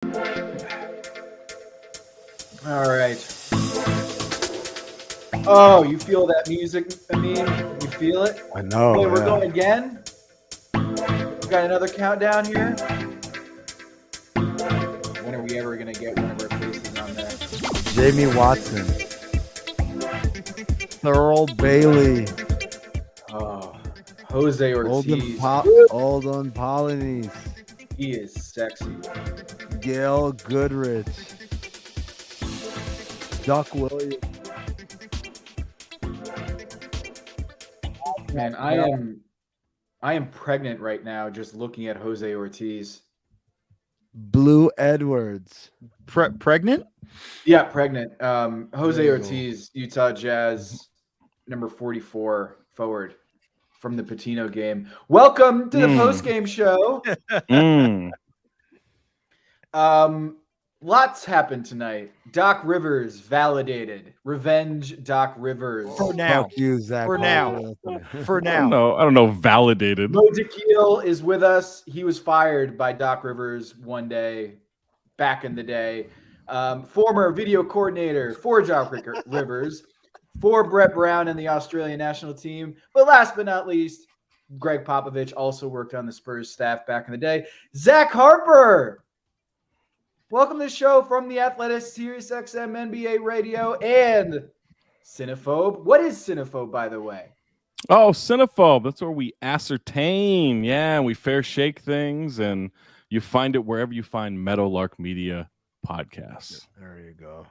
All right. Oh, you feel that music, Amin? You feel it? I know. Okay, we're going again. We got another countdown here. When are we ever going to get one of our faces on there? Jamie Watson. Thurl Bailey. Oh, Jose Ortiz. Olden Polynice. He is sexy. Gail Goodrich. Duck Williams. Man, I am pregnant right now just looking at Jose Ortiz. Blue Edwards. Pregnant? Yeah, pregnant. Jose Ortiz, Utah Jazz, number 44 forward from the Patino game. Welcome to the Postgame Show. Lots happened tonight. Doc Rivers validated. Revenge Doc Rivers. For now. Fuck you, Zach. For now. For now. I don't know. Validated. Mo DeKeel is with us. He was fired by Doc Rivers one day, back in the day. Former video coordinator for Doc Rivers, for Brett Brown and the Australian national team. But last but not least, Greg Popovich also worked on the Spurs staff back in the day. Zach Harper. Welcome to the show from the Athletic Sirius XM NBA Radio and Cinephobe. What is Cinephobe, by the way? Oh, Cinephobe. That's where we ascertain. Yeah, we fair shake things, and you find it wherever you find Meadowlark Media podcasts. There you go.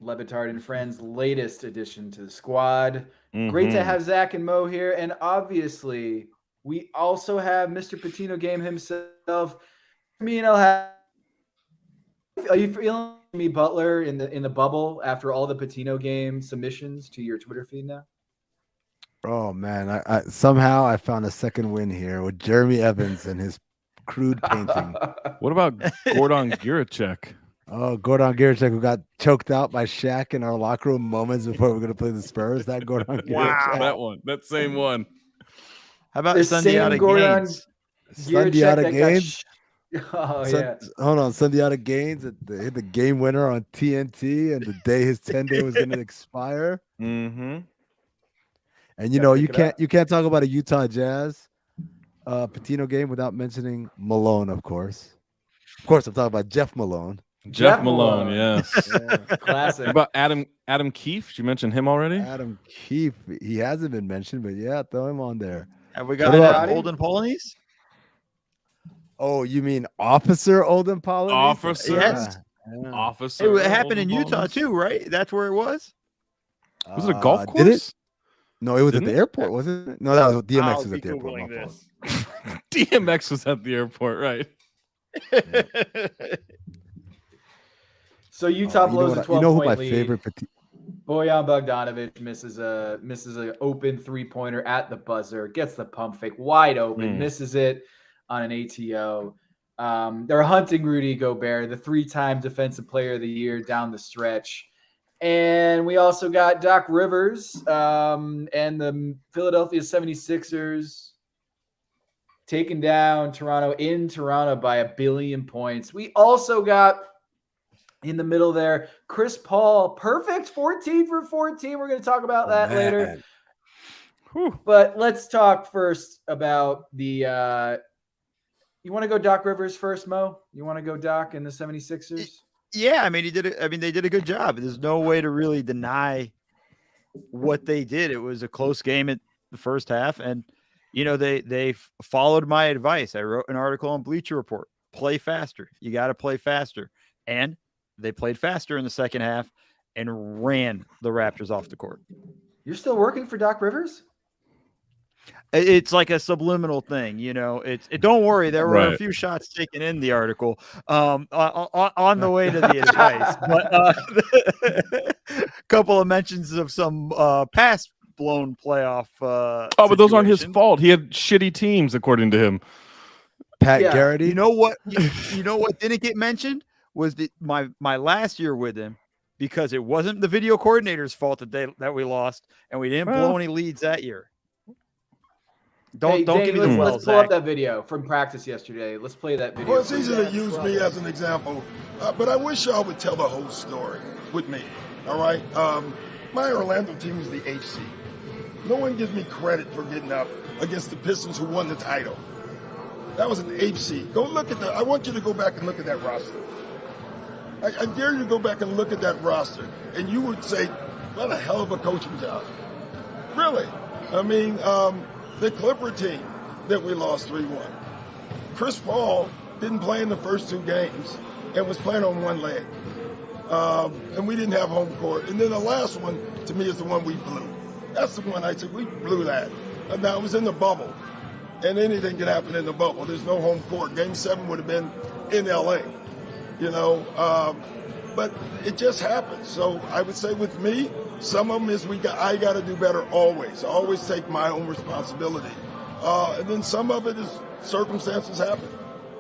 Le Batard and Friends' latest addition to the squad. Great to have Zach and Mo here. And obviously, we also have Mr. Patino Game himself. Amin, are you feeling me Butler in the bubble after all the Patino Game submissions to your Twitter feed now? Oh man, I somehow I found a second win here with Jeremy Evans and his crude painting. What about Gordon Giracek? Oh, Gordon Giracek, who got choked out by Shaq in our locker room moments before we were going to play the Spurs. That Gordon Giracek. That one. That same one. How about The Sundiata same Gordon Gaines? Sundiata Gaines. Oh, Sun- yeah. Hold on, Sundiata Gaines hit the game winner on TNT, and the day his 10-day was going to expire. Mm-hmm. And you can't talk about a Utah Jazz Patino game without mentioning Malone, of course. Of course, I'm talking about Jeff Malone. Jeff Malone, yes. Yeah. Classic. What about Adam Keefe? Did you mention him already? Adam Keefe, he hasn't been mentioned, but yeah, throw him on there. Have we got What about- Olden Polynice? Oh, you mean Officer Olden Polynice? Officer. Yes. Yeah. Officer. It happened in Olden Utah Polynice? too, right? That's where it was. Was it a golf Did it? course? No, it was Didn't at the it? airport, wasn't it? No, that was DMX I'll was be at the airport. Googling my fault. this. DMX was at the airport, right? So Utah blows a 12-point you know who my lead. favorite Bojan Bogdanovic misses an open three-pointer at the buzzer, gets the pump fake wide open, misses it on an ATO. They're hunting Rudy Gobert, the three-time Defensive Player of the Year down the stretch. And we also got Doc Rivers and the Philadelphia 76ers taking down Toronto in Toronto by 1 billion points. We also got in the middle there, Chris Paul, perfect 14 for 14. We're going to talk about that later. Whew. But let's talk first about the you want to go Doc Rivers first, Mo? You want to go Doc and the 76ers? Yeah, I mean, they did a good job. There's no way to really deny what they did. It was a close game at the first half, and they followed my advice. I wrote an article on Bleacher Report. Play faster. You got to play faster, and they played faster in the second half and ran the Raptors off the court. You're still working for Doc Rivers? It's like a subliminal thing, don't worry. There were a Right. few shots taken in the article on the way to the advice, but a couple of mentions of some past blown playoff. But those aren't his situations. fault. He had shitty teams, according to him. Pat Yeah. Garrity. You know what? You know what didn't get mentioned was my last year with him, because it wasn't the video coordinator's fault that we lost, and we didn't blow any leads that year. Don't Danny, give me the let's pull up that video from practice yesterday. Let's play that video. Well, it's easy to use me as an example, but I wish y'all would tell the whole story with me. All right? My Orlando team was the HC. No one gives me credit for getting up against the Pistons who won the title. That was an HC. Go look at that. I want you to go back and look at that roster. I dare you to go back and look at that roster, and you would say, what a hell of a coaching job. Really. I mean, the Clipper team that we lost 3-1. Chris Paul didn't play in the first 2 games and was playing on one leg. And we didn't have home court. And then the last one, to me, is the one we blew. That's the one I said, we blew that. And now it was in the bubble. And anything can happen in the bubble. There's no home court. Game 7 would have been in L.A., you know. But it just happened. So I would say with me, some of them is I got to do better always. I always take my own responsibility. And then some of it is circumstances happen.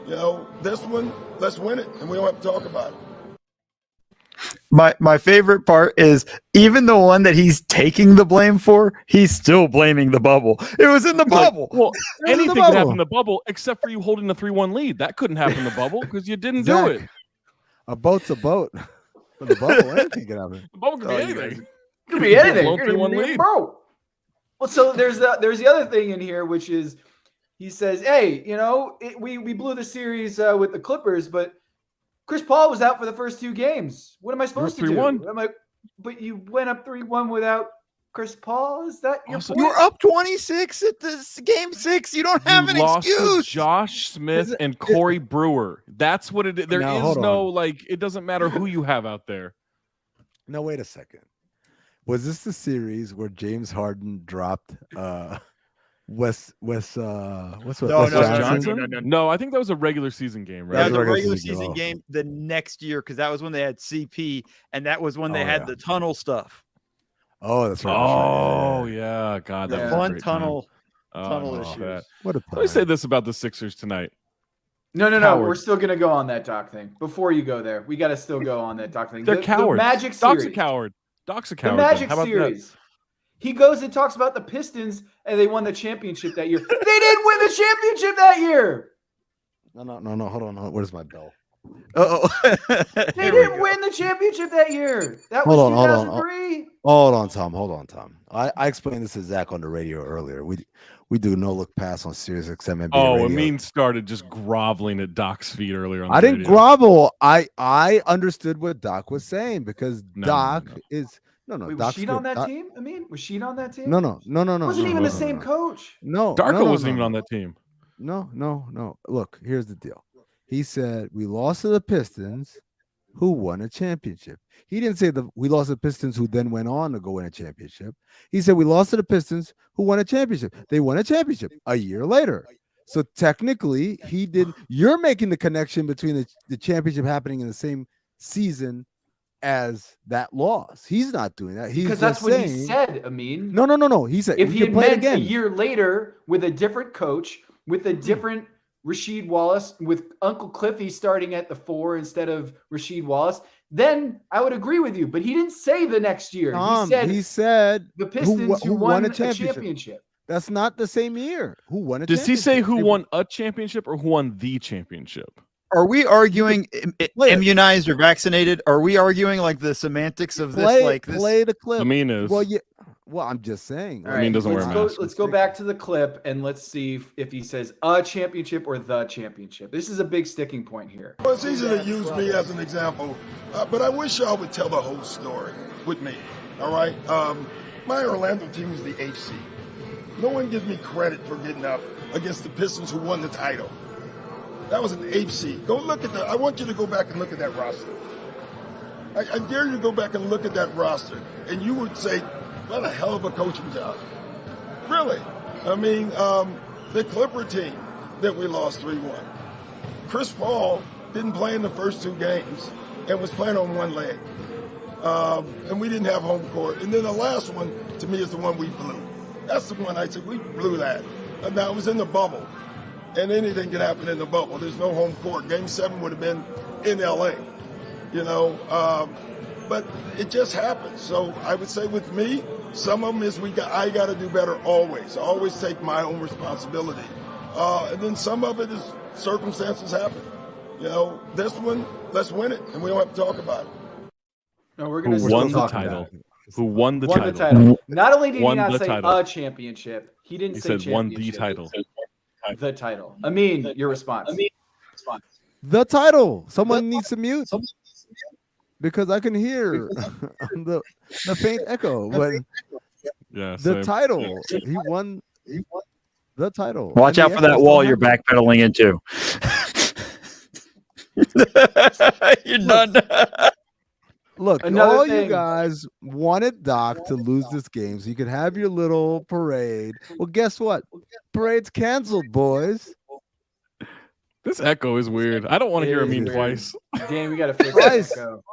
You know, this one, let's win it, and we don't have to talk about it. My favorite part is even the one that he's taking the blame for, he's still blaming the bubble. It was in the bubble. Well, anything could happen in the bubble except for you holding the 3-1 lead. That couldn't happen in the bubble because you didn't do it. A boat's a boat. But the bubble, anything can happen. The bubble could be anything. It could be anything. Blown 3-1 lead. Bro. Well, so there's the other thing in here, which is he says, hey, you know, we blew the series with the Clippers, but Chris Paul was out for the first 2 games. What am I supposed to do? I'm like, but you went up 3-1 without Chris Paul? Is that your point? You're up 26 at this game 6. You don't have an excuse. Josh Smith and Corey Brewer. That's what it is. There is no, like, it doesn't matter who you have out there. No, wait a second. Was this the series where James Harden dropped Wes Johnson? No, I think that was a regular season game, right? That was a regular season game the next year because that was when they had CP and that was when they had the tunnel stuff. Oh, that's right. Oh, yeah. God, that was a fun great tunnel issues. issues. What a Let me say this about the Sixers tonight. No. We're still gonna go on that Doc thing. Before you go there, we got to still go on that Doc thing. They're cowards. The Magic series. Doc's a coward. Doc's a coward. The Magic series. He goes and talks about the Pistons, and they won the championship that year. They didn't win the championship that year. No. Hold on. Where's my bell? Uh-oh. They didn't win the championship that year. That was 2003. Hold on, Tom. I explained this to Zach on the radio earlier. We do no look pass on Sirius XM NBA radio. Amin started just groveling at Doc's feet earlier on the I didn't radio. grovel. I understood what Doc was saying because Doc is Wait, was Doc's Sheet on that team? I mean, was Sheet on that team? No. Wasn't even the same coach. No. Darko wasn't even on that team. No. Look, here's the deal. He said we lost to the Pistons, who won a championship. He didn't say we lost to the Pistons, who then went on to go win a championship. He said we lost to the Pistons, who won a championship. They won a championship a year later. So technically, he didn't. You're making the connection between the championship happening in the same season as that loss. He's not doing that. He's because that's what he said, Amin. No. He said if he had play meant again a year later with a different coach, with a different Rasheed Wallace, with Uncle Cliffy starting at the 4 instead of Rasheed Wallace, then I would agree with you. But he didn't say the next year. He said the Pistons who won a championship. That's not the same year. Who won a championship? Does he say who won a championship or who won the championship? Are we arguing immunized or vaccinated? Are we arguing like the semantics of this? Like this? Play the clip. Amin is. Well, yeah. Well, I'm just saying. Amin doesn't wear a mask. Let's go back to the clip and let's see if he says a championship or the championship. This is a big sticking point here. Well, it's easy to use me as an example, but I wish y'all would tell the whole story with me. All right? My Orlando team was the HC. No one gives me credit for getting up against the Pistons who won the title. That was an HC. Go look at that. I want you to go back and look at that roster. I dare you to go back and look at that roster, and you would say, what a hell of a coaching job. Really. I mean, the Clipper team that we lost 3-1. Chris Paul didn't play in the first 2 games and was playing on one leg. And we didn't have home court. And then the last one, to me, is the one we blew. That's the one I said, we blew that. And now it was in the bubble. And anything can happen in the bubble. There's no home court. Game 7 would have been in L.A., you know. but it just happens. So I would say with me, some of them is I got to do better always. I always take my own responsibility. And then some of it is circumstances happen. You know, this one, let's win it, and we don't have to talk about it. No, we're going to Who won the title? Who won the won title? the title. Not only did he Won not the say title. a championship, he didn't He say said won the championship. title. The title. Amin, your response. The title. Someone needs to mute because I can hear the faint echo. But Yeah. the same. title. He won the title. Watch And out the for that echo's wall still you're happening. backpedaling into. You're done. Look, Another all you thing. guys wanted Doc to lose this game so you could have your little parade. Well, guess what? Parade's canceled, boys. This echo is weird. I don't want to It hear is Amin weird. twice. Dan, we got to fix Twice. that echo.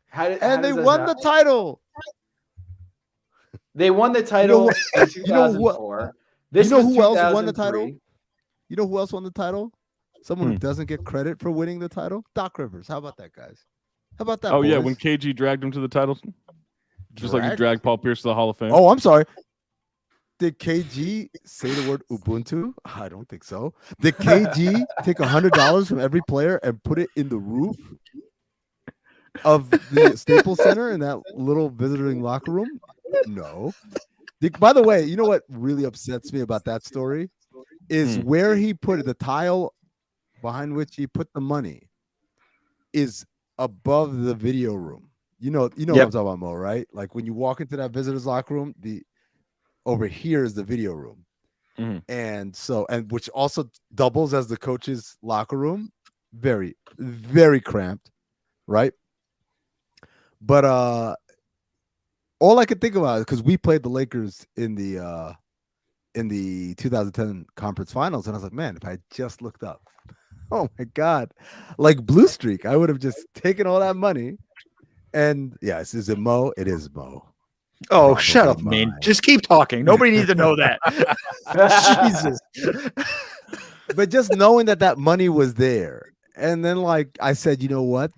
How And they does that won the happen? title. They won the title in you know who- 2004. This you know was who else won the 2003. title? You know who else won the title? Someone who Hmm. doesn't get credit for winning the title? Doc Rivers. How about that, guys? How about that? Oh yeah, boys? when KG dragged him to the title, just like you Dragged? dragged Paul Pierce to the Hall of Fame. Oh, I'm sorry. Did KG say the word Ubuntu? I don't think so. Did KG take $100 from every player and put it in the roof of the Staples Center in that little visiting locker room? No. By the way, you know what really upsets me about that story is where he put it, the tile behind which he put the money is above the video room. You know what I'm talking about, Mo, right? Like when you walk into that visitor's locker room, over here is the video room. And which also doubles as the coach's locker room. Very, very cramped, right? But all I could think about is because we played the Lakers in the 2010 conference finals, and I was like, man, if I just looked up, oh my God, like Blue Streak, I would have just taken all that money. And yes, is it Mo? It is Mo. Oh, shut up, Probably man. mine. Just keep talking. Nobody needs to know that. Jesus. But just knowing that money was there, and then like I said, you know what?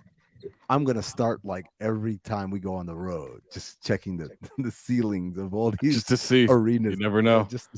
I'm gonna start like every time we go on the road, just checking the ceilings of all these just to see. arenas. You never know. Just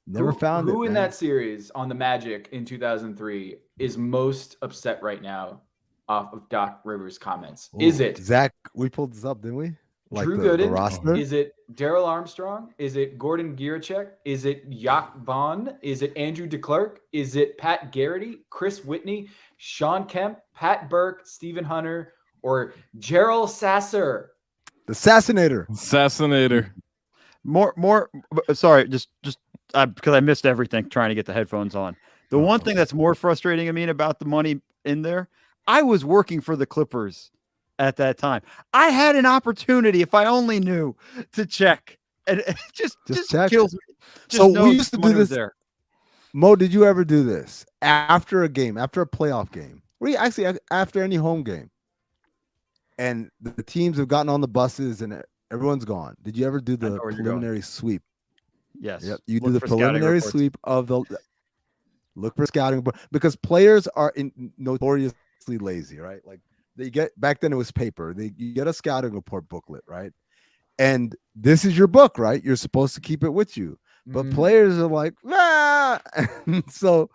never found who it. in man. that series on the Magic in 2003 is most upset right now off of Doc Rivers' comments? Ooh, Is it Zach? We pulled this up, didn't we? Like Drew the Gooden? roster. Is it Daryl Armstrong? Is it Gordon Gierachek? Is it Jaak Vaughn? Is it Andrew DeClercq? Is it Pat Garrity, Chris Whitney, Sean Kemp, Pat Burke, Stephen Hunter, or Gerald Sasser? The Assassinator. Assassinator. More. Sorry, just because I missed everything trying to get the headphones on. The one thing that's more frustrating, I mean, about the money in there, I was working for the Clippers at that time. I had an opportunity, if I only knew, to check, and it just check. kills me. Just So know we used to the do money was this. there. Mo, did you ever do this after a game, after a playoff game, after any home game, and the teams have gotten on the buses and everyone's gone? Did you ever do I the know where you're preliminary sweep? Yes. Yep, you Look do the for scouting preliminary reports. sweep of the look for scouting report because players are notoriously lazy, right? Like they get back then it was paper. You get a scouting report booklet, right? And this is your book, right? You're supposed to keep it with you. But players are like, nah. So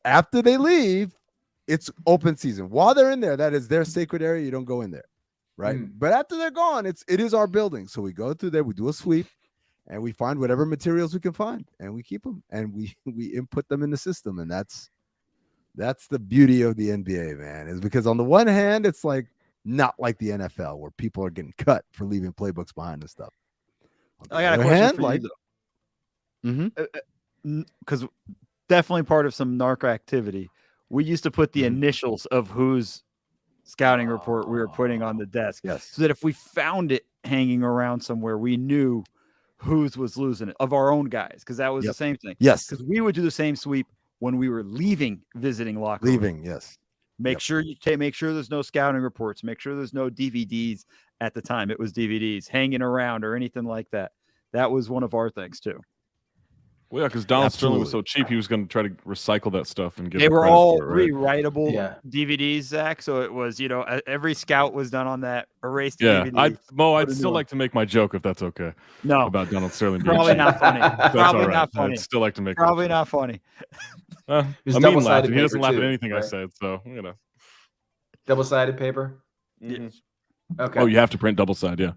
after they leave, it's open season. While they're in there, that is their sacred area. You don't go in there, right? But after they're gone, it is our building. So we go through there, we do a sweep, and we find whatever materials we can find, and we keep them, and we input them in the system, and that's the beauty of the NBA, man. Is because on the one hand, it's like not like the NFL where people are getting cut for leaving playbooks behind and stuff. I got a question for you, though. Mm-hmm. Because definitely part of some narco activity. We used to put the initials of whose scouting report we were putting on the desk. Yes. So that if we found it hanging around somewhere, we knew whose was losing it of our own guys. Because that was the same thing. Yes. Because we would do the same sweep when we were visiting locker room. Leaving, yes. Make sure make sure there's no scouting reports. Make sure there's no DVDs. At the time, it was DVDs hanging around or anything like that. That was one of our things too. Well, yeah, because Donald Sterling was so Absolutely. cheap, he was going to try to recycle that stuff and get They the were credit all for it, right? rewritable DVDs, Zach. So it was, every scout was done on that. Erase the Yeah, DVD. I'd still like to make my joke if that's okay. No, about Donald Sterling being probably cheap. not funny. That's Probably all right. not funny. I'd still like to make Probably that not funny. joke. It's Amin laughed. double-sided He doesn't paper laugh too, at anything I right? said, so Double-sided paper. Yes. Okay. Oh, you have to print double side, yeah.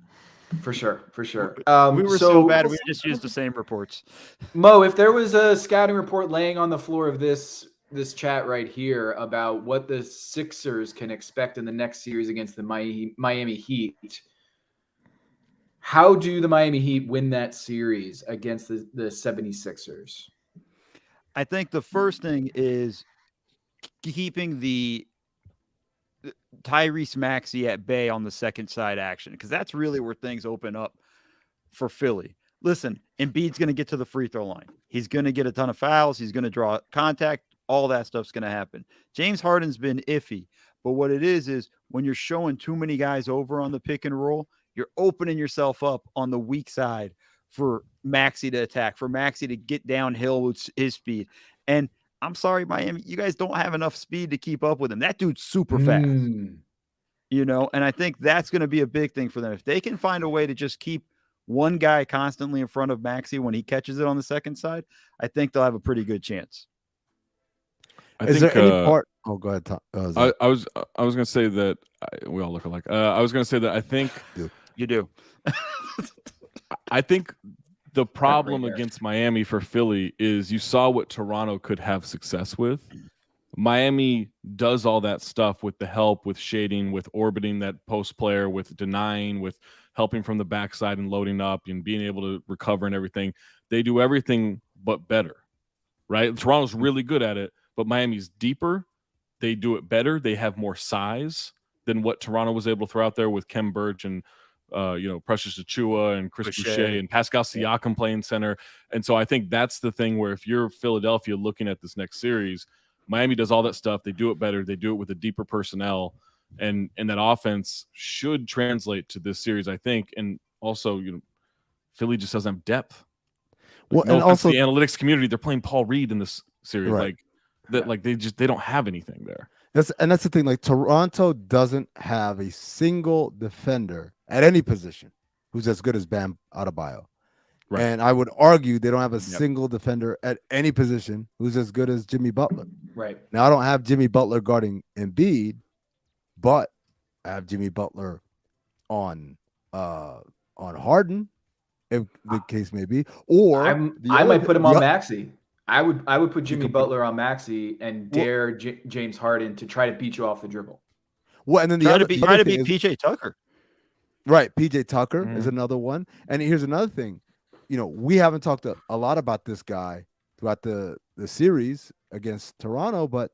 For sure. We were so bad, we just used the same reports. Mo, if there was a scouting report laying on the floor of this chat right here about what the Sixers can expect in the next series against the Miami Heat, how do the Miami Heat win that series against the 76ers? I think the first thing is keeping the Tyrese Maxey at bay on the second side action, because that's really where things open up for Philly. Listen, Embiid's going to get to the free throw line. He's going to get a ton of fouls. He's going to draw contact. All that stuff's going to happen. James Harden's been iffy, but what it is when you're showing too many guys over on the pick and roll, you're opening yourself up on the weak side for Maxey to attack, for Maxey to get downhill with his speed. And I'm sorry, Miami, you guys don't have enough speed to keep up with him. That dude's super fast, and I think that's going to be a big thing for them. If they can find a way to just keep one guy constantly in front of Maxey when he catches it on the second side, I think they'll have a pretty good chance. Is there any part? Oh, go ahead, Tom. I was going to say that we all look alike. I was going to say that I think you do. I think the problem against Miami for Philly is you saw what Toronto could have success with. Miami does all that stuff with the help, with shading, with orbiting that post player, with denying, with helping from the backside and loading up and being able to recover and everything. They do everything but better, right? Toronto's really good at it, but Miami's deeper. They do it better. They have more size than what Toronto was able to throw out there with Kem Birch and Precious Achiuwa and Chris Boucher and Pascal Siakam playing center. And so I think that's the thing where if you're Philadelphia looking at this next series, Miami does all that stuff. They do it better. They do it with a deeper personnel, and that offense should translate to this series, I think. And also, Philly just doesn't have depth. And also the analytics community, they're playing Paul Reed in this series. Right. They don't have anything there. That's the thing. Like, Toronto doesn't have a single defender at any position who's as good as Bam Adebayo. Right. And I would argue they don't have a single defender at any position who's as good as Jimmy Butler. Right. Now, I don't have Jimmy Butler guarding Embiid, but I have Jimmy Butler on Harden, if the case may be. Or I might put him on Maxey. I would put Jimmy Butler on Maxey and dare James Harden to try to beat you off the dribble. Well, and then try to beat PJ Tucker. Right, PJ Tucker is another one. And here's another thing. We haven't talked a lot about this guy throughout the series against Toronto, but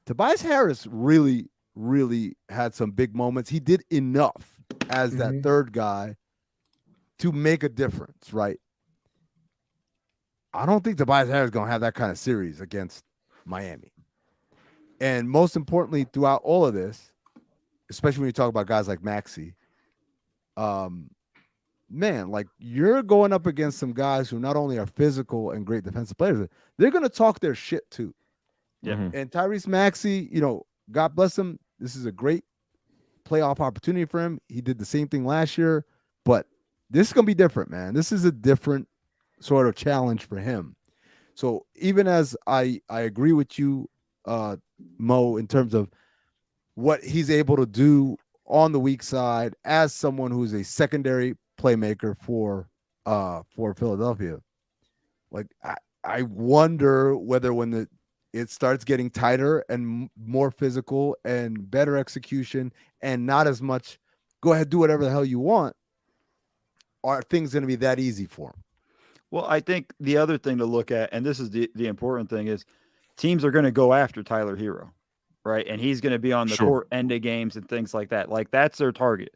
Tobias Harris really, really had some big moments. He did enough as that third guy to make a difference, right? I don't think Tobias Harris is going to have that kind of series against Miami. And most importantly, throughout all of this, especially when you talk about guys like Maxey, man, like, you're going up against some guys who not only are physical and great defensive players, they're going to talk their shit too. Yeah. And Tyrese Maxey, God bless him. This is a great playoff opportunity for him. He did the same thing last year, but this is going to be different, man. This is a different sort of challenge for him. So even as I agree with you, Mo, in terms of what he's able to do on the weak side as someone who's a secondary playmaker for Philadelphia, like, I wonder whether when it starts getting tighter and more physical and better execution and not as much go ahead, do whatever the hell you want, are things going to be that easy for him? Well, I think the other thing to look at, and this is the important thing, is teams are going to go after Tyler Hero, right? And he's going to be on the court end of games and things like that. Like, that's their target.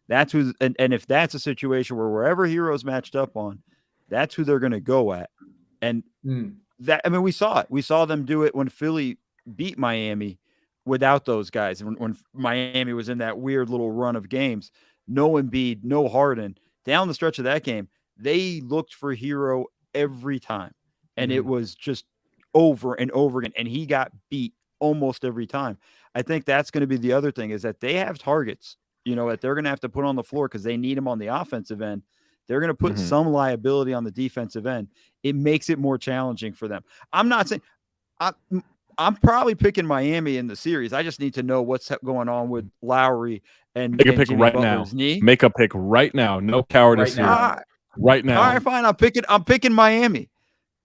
That's who's, and if that's a situation where wherever Hero's matched up on, that's who they're going to go at. And that, I mean, we saw it. We saw them do it when Philly beat Miami without those guys. When Miami was in that weird little run of games, no Embiid, no Harden, down the stretch of that game, they looked for Hero every time. And it was just over and over again. And he got beat almost every time. I think that's going to be the other thing, is that they have targets, that they're going to have to put on the floor because they need him on the offensive end. They're going to put some liability on the defensive end. It makes it more challenging for them. I'm not saying I'm probably picking Miami in the series. I just need to know what's going on with Lowry and Make a pick Jimmy right Butler's now. knee. Make a pick right now. No cowardice here. Right now. All right, fine. I'm picking Miami.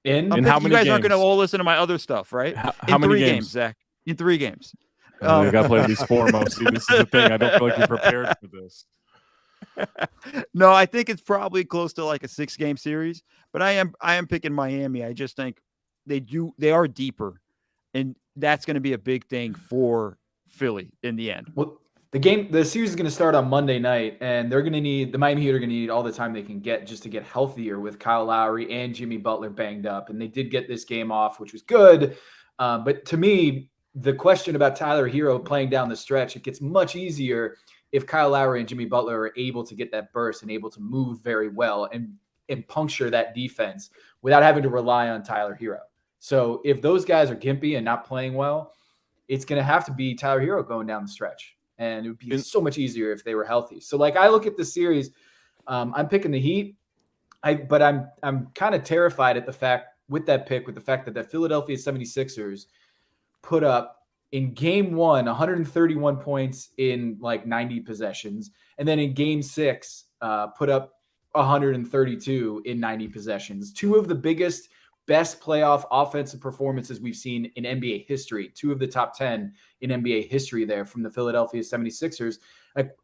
In how many you guys games? aren't going to all listen to my other stuff, right? How many 3 games? games, Zach? In 3 games. You got to play at least 4 most. See, this is the thing. I don't feel like you're prepared for this. No, I think it's probably close to like a 6-game series, but I am picking Miami. I just think they are deeper, and that's going to be a big thing for Philly in the end. Well, the series is going to start on Monday night, and the Miami Heat are going to need all the time they can get just to get healthier with Kyle Lowry and Jimmy Butler banged up. And they did get this game off, which was good. But to me, the question about Tyler Hero playing down the stretch, it gets much easier if Kyle Lowry and Jimmy Butler are able to get that burst and able to move very well and puncture that defense without having to rely on Tyler Hero. So if those guys are gimpy and not playing well, it's going to have to be Tyler Hero going down the stretch. And it would be so much easier if they were healthy. So like I look at the series, I'm picking the Heat, but I'm kind of terrified at the fact that the Philadelphia 76ers put up in game 1, 131 points in like 90 possessions. And then in game 6, put up 132 in 90 possessions. 2 of the biggest, best playoff offensive performances we've seen in NBA history. 2 of the top 10 in NBA history there from the Philadelphia 76ers. Like,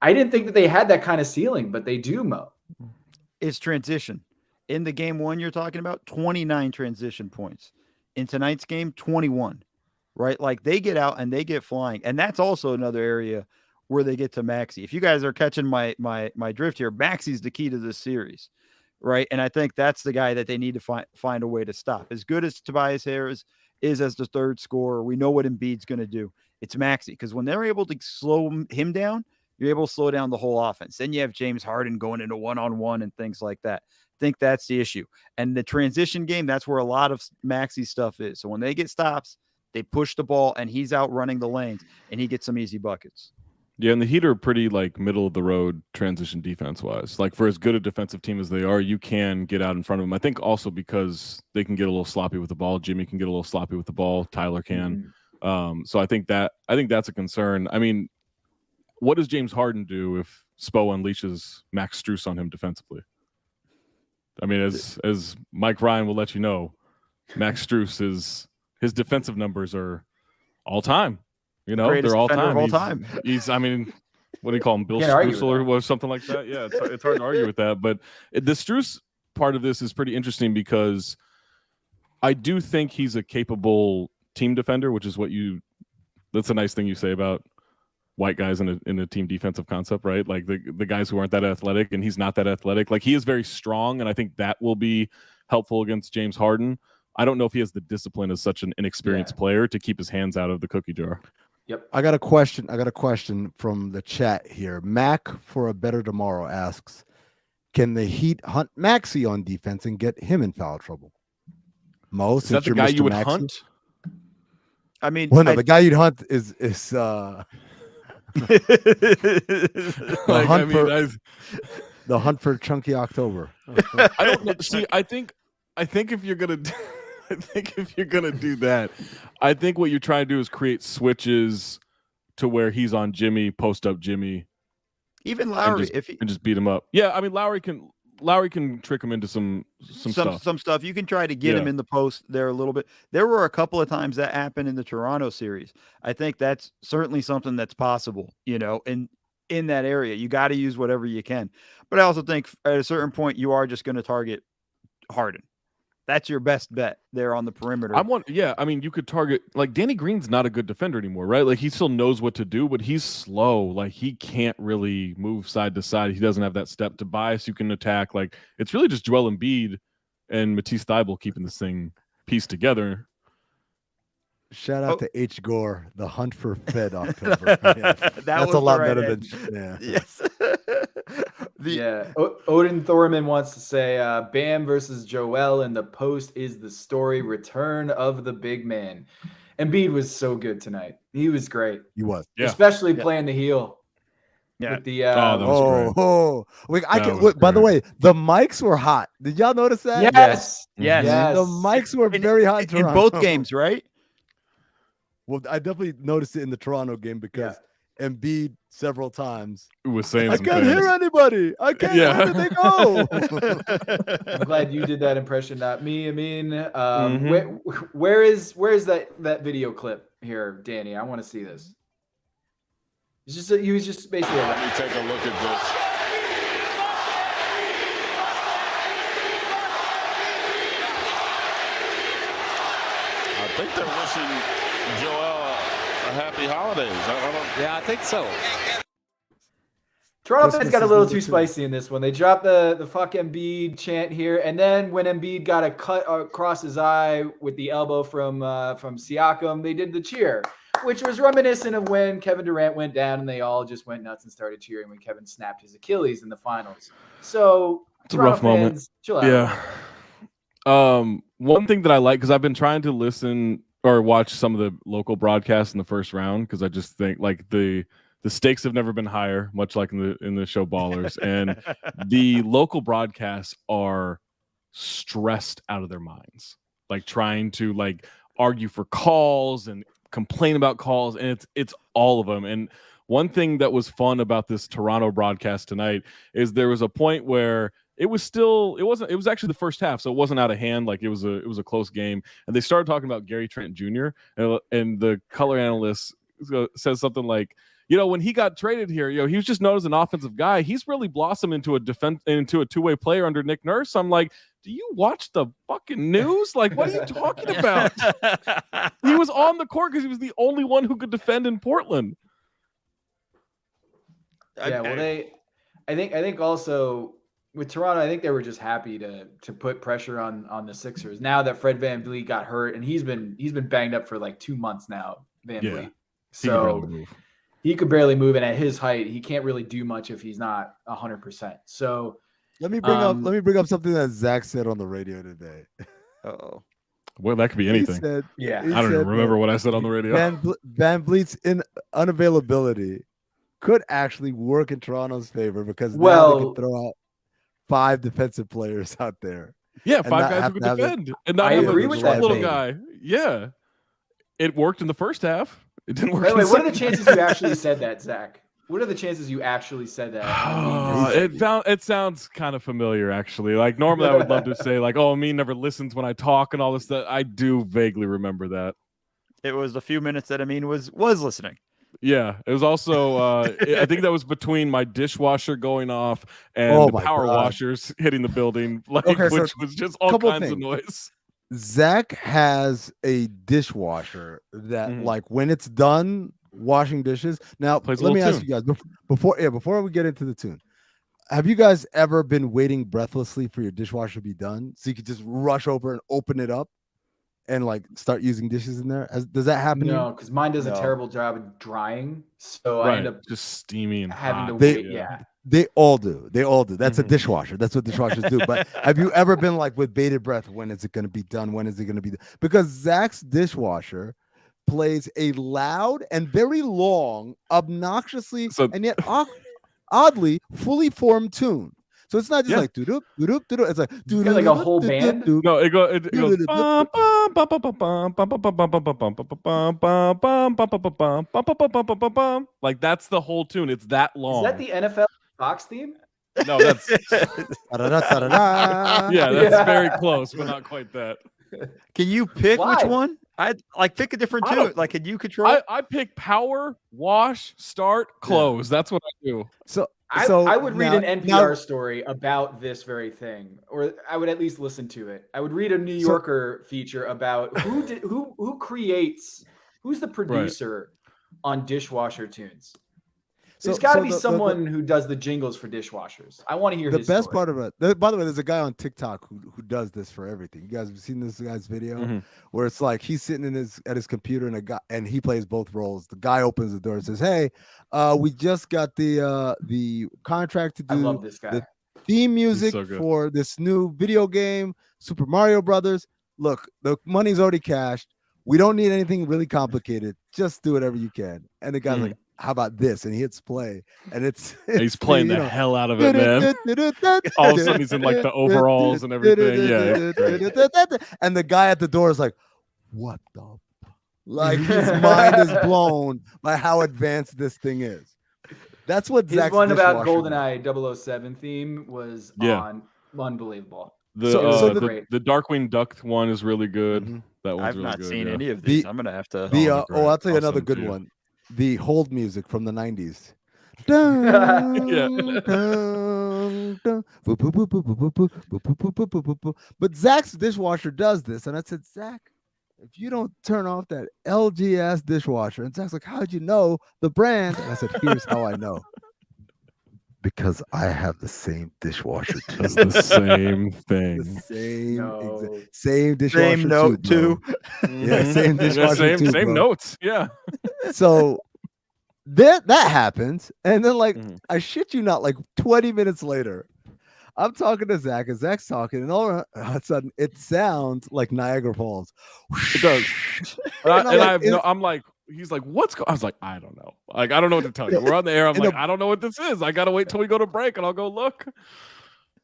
I didn't think that they had that kind of ceiling, but they do, Mo. It's transition. In the game 1 you're talking about, 29 transition points. In tonight's game, 21. Right? Like they get out and they get flying. And that's also another area where they get to Maxey. If you guys are catching my drift here, Maxey's the key to this series. Right. And I think that's the guy that they need to find a way to stop. As good as Tobias Harris is as the third scorer, we know what Embiid's going to do. It's Maxey, because when they're able to slow him down, you're able to slow down the whole offense. Then you have James Harden going into one-on-one and things like that. I think that's the issue. And the transition game, that's where a lot of Maxey stuff is. So when they get stops, they push the ball and he's out running the lanes and he gets some easy buckets. Yeah, and the Heat are pretty like middle of the road transition defense wise. Like for as good a defensive team as they are, you can get out in front of them. I think also because they can get a little sloppy with the ball. Jimmy can get a little sloppy with the ball. Tyler can. So I think that's a concern. I mean, what does James Harden do if Spo unleashes Max Strus on him defensively? I mean, as Mike Ryan will let you know, Max Strus his defensive numbers are all time. You know, greatest they're all defender time. Of all time. He's I mean, what do you call him? Bill Strus or something like that? Yeah, it's hard to argue with that. But the Strus part of this is pretty interesting because I do think he's a capable team defender, which is that's a nice thing you say about white guys in a team defensive concept, right? Like the guys who aren't that athletic, and he's not that athletic. Like he is very strong, and I think that will be helpful against James Harden. I don't know if he has the discipline as such an inexperienced player to keep his hands out of the cookie jar. Yep. I got a question from the chat here. Mac for a Better Tomorrow asks, can the Heat hunt Maxey on defense and get him in foul trouble? Mo, is that the guy you would hunt? I mean, the guy you'd hunt is the hunt for Chunky October. I don't know. See, I think if you're gonna do that, I think what you're trying to do is create switches to where he's on Jimmy, post up Jimmy, even Lowry, and just beat him up. Yeah, I mean Lowry can trick him into some stuff. Some stuff. You can try to get him in the post there a little bit. There were a couple of times that happened in the Toronto series. I think that's certainly something that's possible. You know, in that area, you got to use whatever you can. But I also think at a certain point, you are just going to target Harden. That's your best bet there on the perimeter. I mean, you could target like Danny Green's not a good defender anymore, right? Like he still knows what to do, but he's slow. Like he can't really move side to side. He doesn't have that step. Tobias, you can attack. Like it's really just Joel Embiid and Matisse Thybulle keeping this thing pieced together. Shout out to H. Gore, the hunt for Fed October. Yeah. That's a lot better than Yes. Odin Thorman wants to say Bam versus Joel in the post is the story. Return of the big man. Embiid was so good tonight. He was great. He was. Especially playing the heel. Yeah. With the that was great. By the way, the mics were hot. Did y'all notice that? Yes. The mics were very hot in both games, right? Well, I definitely noticed it in the Toronto game because Embiid several times was saying, I can't hear anybody. I can't. Where did they go? I'm glad you did that impression, not me. I mean, where is that video clip here, Danny? I want to see this. It's just he was just basically. Let me take a look at this. I think they're wishing Joel a happy holidays. I think so. Toronto fans got a little too spicy in this one. They dropped the fuck Embiid chant here, and then when Embiid got a cut across his eye with the elbow from Siakam, they did the cheer, which was reminiscent of when Kevin Durant went down and they all just went nuts and started cheering when Kevin snapped his Achilles in the finals. So it's a rough moment. Chill out. Yeah. One thing that I like, because I've been trying to listen or watch some of the local broadcasts in the first round, because I just think like the stakes have never been higher, much like in the show Ballers, and the local broadcasts are stressed out of their minds, like trying to like argue for calls and complain about calls, and it's all of them. And one thing that was fun about this Toronto broadcast tonight is there was a point where it was actually the first half, so it wasn't out of hand. Like it was a close game, and they started talking about Gary Trent Jr. and the color analyst says something like, when he got traded here, he was just known as an offensive guy. He's really blossomed into a two-way player under Nick Nurse. I'm like, do you watch the fucking news? Like, what are you talking about? He was on the court because he was the only one who could defend in Portland. I think also with Toronto, I think they were just happy to put pressure on the Sixers now that Fred VanVleet got hurt, and he's been banged up for like 2 months now. VanVleet, so he could barely move, and at his height, he can't really do much if he's not 100%. So let me bring up something that Zach said on the radio today. Uh-oh. Well, that could be anything. I don't even remember what I said on the radio. VanVleet's unavailability could actually work in Toronto's favor because now they can throw out 5 defensive players out there. Yeah, 5 guys who can defend. And not have a little guy. Yeah. It worked in the first half. It didn't work. What are the chances you actually said that, Zach? What are the chances you actually said that? It sounds kind of familiar, actually. Like normally I would love to say like, oh, Amin never listens when I talk and all this stuff. I do vaguely remember that. It was the few minutes that Amin was listening. Yeah, it was also I think that was between my dishwasher going off and the power washers hitting the building, which was just all kinds of noise. Zach has a dishwasher that like when it's done washing dishes. Now let me ask you guys before we get into the tune. Have you guys ever been waiting breathlessly for your dishwasher to be done so you could just rush over and open it up and like start using dishes in there? Does that happen? No, because mine does a terrible job of drying, so I end up just steamy and having hot. to wait. Yeah. They all do. That's a dishwasher. That's what dishwashers do. But have you ever been like with bated breath? When is it going to be done? When is it going to be done? Because Zach's dishwasher plays a loud and very long, obnoxiously and yet oddly fully formed tune. So it's not just like doo doo doo doo doo. It's like doo doo like a whole band. No, it goes. Like that's the whole tune. It's that long. Is that the NFL Fox theme? No, that's that's very close, but not quite that. Can you pick which one? I'd like pick a different tune. Like, can you control? I pick power, wash, start, close. That's what I do. So I would read an NPR story about this very thing, or I would at least listen to it. I would read a New Yorker feature about who's the producer on dishwasher tunes. There's got to be someone who does the jingles for dishwashers. I want to hear the his best story. part of it. By the way, there's a guy on TikTok who does this for everything. You guys have seen this guy's video where it's like he's sitting at his computer and he plays both roles. The guy opens the door and says, "Hey, we just got the contract to do I love this guy. the theme music for this new video game, Super Mario Brothers. Look, the money's already cashed. We don't need anything really complicated. Just do whatever you can." And the guy's like, "How about this?" And he hits play, and he's playing the hell out of it, man. All of a sudden, he's in like the overalls and everything. Yeah. And the guy at the door is like, "What the?" Like his mind is blown by how advanced this thing is. That's what his Zach's one about dishwasher GoldenEye 007 theme was unbelievable. The Darkwing Duck one is really good. That one's I've really not good, seen any of these. I'm gonna have to. I'll tell you another good one. The hold music from the 90s. But Zach's dishwasher does this, and I said, "Zach, if you don't turn off that LG ass dishwasher," and Zach's like, "How'd you know the brand?" And I said, "Here's how I know. Because I have the same dishwasher too." That's the same thing. The same dishwasher. Same note too. Yeah, same dishwasher too. Same notes. Yeah. So that happens, and then I shit you not, 20 minutes later, I'm talking to Zach, and Zach's talking, and all of a sudden it sounds like Niagara Falls. It does. I'm like, he's like, "What's going?" I was like, "I don't know. I don't know what to tell you. We're on the air. I'm like, I don't know what this is. I gotta wait till we go to break, and I'll go look."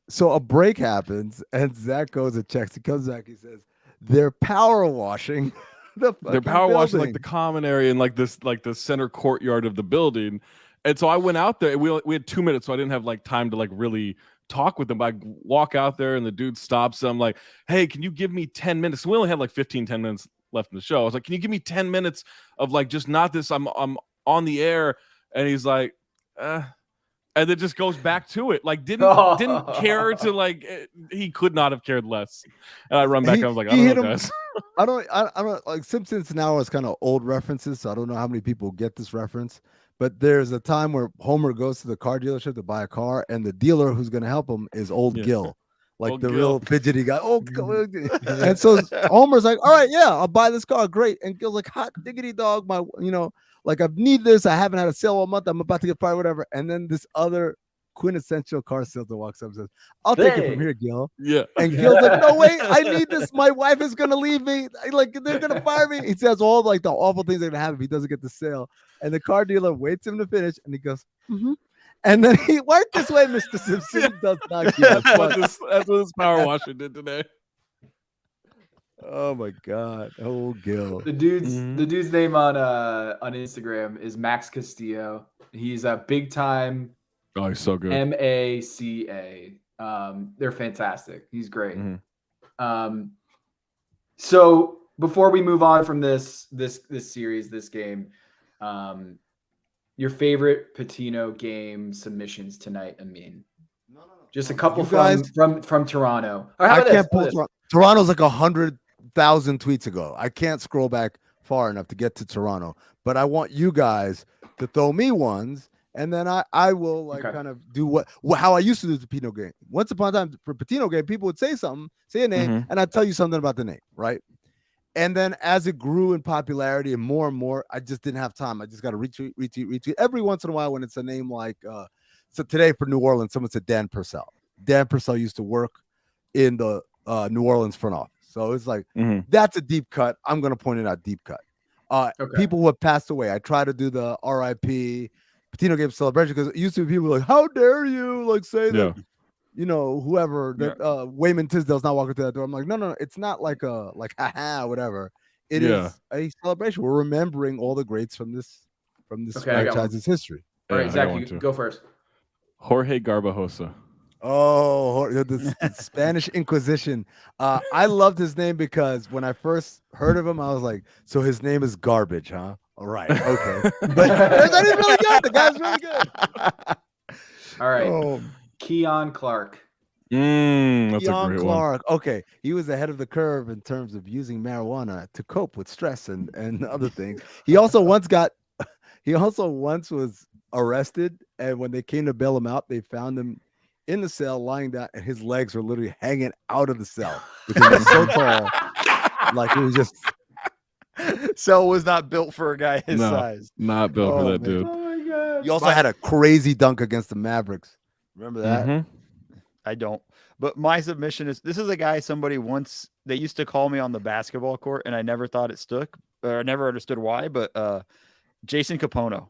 So a break happens, and Zach goes and checks. He comes back. He says, "They're power washing." They're power washing like the common area and like the center courtyard of the building. And so I went out there. We had 2 minutes, so I didn't have time to really talk with them. I walk out there, and the dude stops. I'm like, "Hey, can you give me 10 minutes?" We only had 10 minutes left in the show. I was like, "Can you give me 10 minutes of just not this? I'm on the air." And he's like, and then just goes back to it. Didn't care to he could not have cared less. And I run back. I was like, "I don't know, guys." I don't Simpsons now is kind of old references, so I don't know how many people get this reference. But there's a time where Homer goes to the car dealership to buy a car, and the dealer who's going to help him is Old Gil, Old the Gil. real fidgety guy. And so Homer's like, "All right, yeah, I'll buy this car, great." And Gil's like, "Hot diggity dog, I need this. I haven't had a sale all month. I'm about to get fired, whatever." And then this other quintessential car salesman walks up and says, "I'll take it from here, Gil." Yeah. And Gil's like, "No, wait, I need this. My wife is gonna leave me. They're gonna fire me." He says all the awful things are gonna happen if he doesn't get the sale. And the car dealer waits him to finish, and he goes, and then he worked this way, Mr. Simpson. Does not give a fuck. That's what this power washer did today. Oh my God, Old Gil. The dude's name on Instagram is Max Castillo. He's a big time. Oh, he's so good. MACA. They're fantastic. He's great. So before we move on from this series, this game, your favorite Patino game submissions tonight, Amin? No. Just a couple from Toronto. I can't pull Toronto. Toronto's 100,000 tweets ago. I can't scroll back far enough to get to Toronto, but I want you guys to throw me ones. And then I will kind of do how I used to do the Patino game. Once upon a time for Patino game, people would say a name, and I'd tell you something about the name, right? And then as it grew in popularity and more, I just didn't have time. I just got to retweet. Every once in a while when it's a name so today for New Orleans, someone said Dan Purcell. Dan Purcell used to work in the New Orleans front office. So it's that's a deep cut. I'm going to point it out, deep cut. People who have passed away. I try to do the RIP Patino game celebration because it used to be people like, "How dare you say that?" Whoever that Wayman Tisdale's not walking through that door. I'm like, no, it's not haha, whatever. It is a celebration. We're remembering all the greats from this franchise's history. All right, Zach, you go first. Jorge Garbajosa. Oh, the Spanish Inquisition. I loved his name because when I first heard of him, I was like, so his name is Garbage, huh? All right, okay. But he's really good. The guy's really good. All right. Keon Clark. That's Keon a great Clark. One. Okay. He was ahead of the curve in terms of using marijuana to cope with stress and other things. He also once was arrested, and when they came to bail him out, they found him in the cell lying down, and his legs were literally hanging out of the cell because he was so tall. Like it was just Cell was not built for a guy his No. size. Not built for that man. dude. Oh my god. You also had a crazy dunk against the Mavericks. Remember that? Mhm. I don't. But my submission is, this is a guy somebody once, they used to call me on the basketball court, and I never thought it stuck, or I never understood why, but Jason Capono.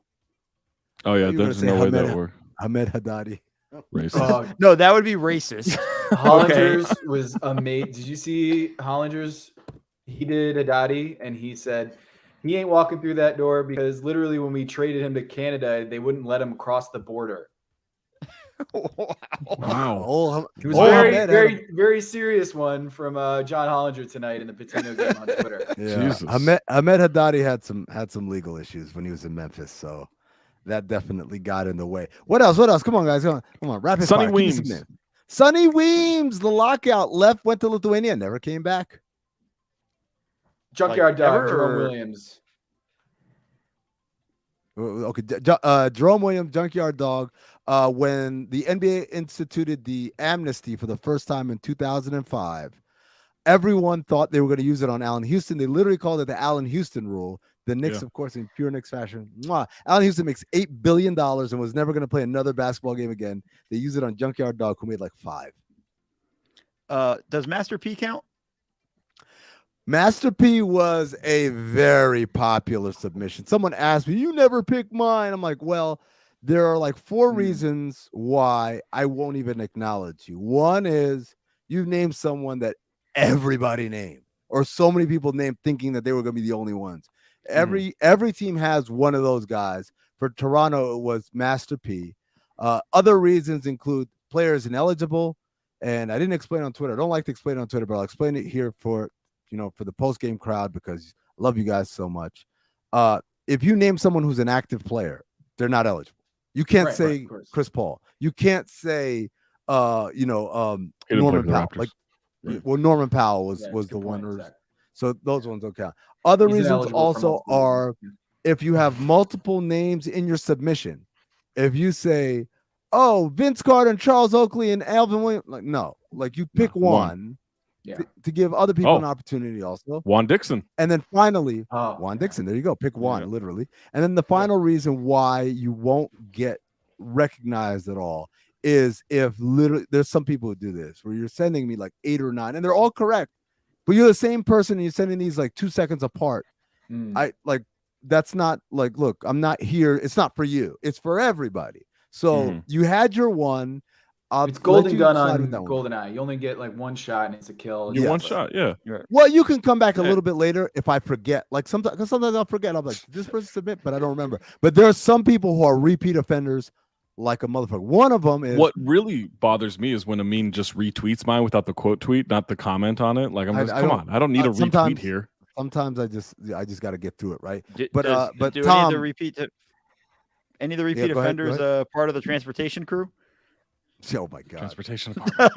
Oh yeah, You were there's gonna no say way that Ahmed- worked. Ahmed Haddadi. Racist. No, that would be racist. Hollinger's was amazing. Did you see Hollinger's? He did Haddadi, and he said he ain't walking through that door because literally when we traded him to Canada, they wouldn't let him cross the border. Wow. Oh, It was oh, very, Ahmed very, very serious one from John Hollinger tonight in the Patino game on Twitter. Yeah. Jesus. Ahmed Haddadi had some legal issues when he was in Memphis, so that definitely got in the way. What else? Come on, guys. Come on. Rapid Sonny fire. Give me some Weems. names. Sonny Weems, the lockout, left, went to Lithuania, never came back. Junkyard Dog, ever, Jerome or- Williams. Okay, Jerome Williams, Junkyard Dog. When the NBA instituted the amnesty for the first time in 2005, everyone thought they were going to use it on Allen Houston. They literally called it the Allen Houston rule. The Knicks, Yeah. of course, in pure Knicks fashion. Allen Houston makes $8 billion and was never going to play another basketball game again. They used it on Junkyard Dog, who made like 5. Does Master P count? Master P was a very popular submission. Someone asked me, "You never pick mine." I'm like, well, there are like 4 reasons why I won't even acknowledge you. One is you've named someone that everybody named, or so many people named thinking that they were going to be the only ones. Every team has one of those guys. For Toronto, it was Master P. Other reasons include players ineligible, and I didn't explain on Twitter. I don't like to explain on Twitter, but I'll explain it here for the post-game crowd because I love you guys so much. If you name someone who's an active player, they're not eligible. You can't say of course. Chris Paul. You can't say He didn't play Norman for the Powell. Raptors. Like, Right. well, Norman Powell was Yeah, the good one. point, Zach. So those ones don't count. Other He's reasons ineligible for also multiple are reasons. if you have multiple names in your submission. If you say, "Oh, Vince Carter and Charles Oakley and Alvin Williams," like no, like you pick one. one. Yeah. To give other people Oh. an opportunity also. Juan Dixon. And then finally, Oh, Juan yeah. Dixon. There you go. Pick one, Yeah. literally. And then the final reason why you won't get recognized at all is if literally there's some people who do this where you're sending me like 8 or 9 and they're all correct, but you're the same person and you're sending these like 2 seconds apart. Mm. That's not like, look, I'm not here. It's not for you. It's for everybody. So Mhm. you had your one. It's let golden you gun decide on with that one. GoldenEye. You only get like one shot and it's a kill. You Yeah. one shot, yeah. Well, you can come back a Yeah. little bit later if I forget. Like sometimes I'll forget. I'm like, this person submit, but I don't remember. But there are some people who are repeat offenders like a motherfucker. One of them is What really bothers me is when Amin just retweets mine without the quote tweet, not the comment on it. Like I'm I just, don't- come on, I don't need a retweet sometimes- here. sometimes I just got to get through it, right? Do, But, does- but do Tom- any of the repeat go ahead, offenders part of the transportation crew? Oh my god, Transportation department.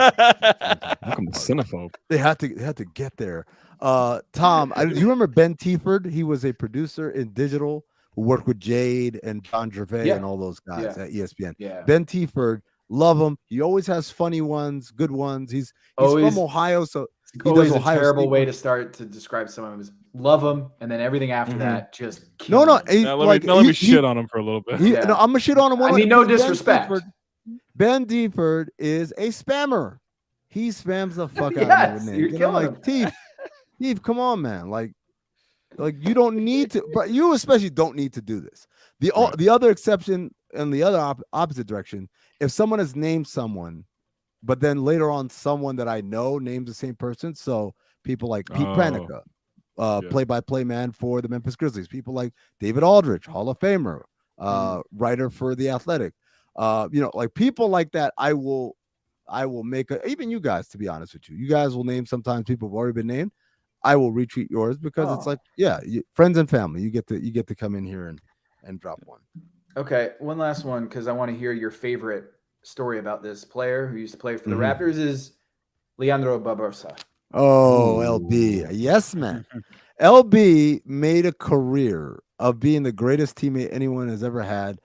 Welcome to Cinephobe. they had to get there. Tom, do you remember Ben Tieford? He was a producer in digital who worked with Jade and John Gervais Yeah. and all those guys Yeah. at ESPN. Yeah. Ben Tieford, love him. He always has funny ones, good ones. He's Always- from Ohio, so he Always does a Ohio terrible State way ones. to start to describe someone was love them, and then everything after Mhm. that just kill No, 'em. he, Now, let like, me he- shit on him for a little bit. he- Yeah. no, I'm gonna shit on him. I mean, no because disrespect. Ben Deford is a spammer. He spams the fuck out Yes, of me. you're You know, killing like Teef, come on, man. Like you don't need to, but you especially don't need to do this. Right. The other exception and the other opposite direction, if someone has named someone, but then later on someone that I know names the same person. So people like Pete Oh. Pranica, Yeah. play-by-play man for the Memphis Grizzlies. People like David Aldridge, Hall of Famer, writer for The Athletic. Like people like that, I will make even you guys, to be honest with you. You guys will name sometimes people who've already been named. I will retweet yours because it's Oh. like, friends and family. You get to come in here and drop one. Okay, one last one because I want to hear your favorite story about this player who used to play for the Mhm. Raptors is Leandro Barbosa. Oh, LB. Yes, man. LB made a career of being the greatest teammate anyone has ever had.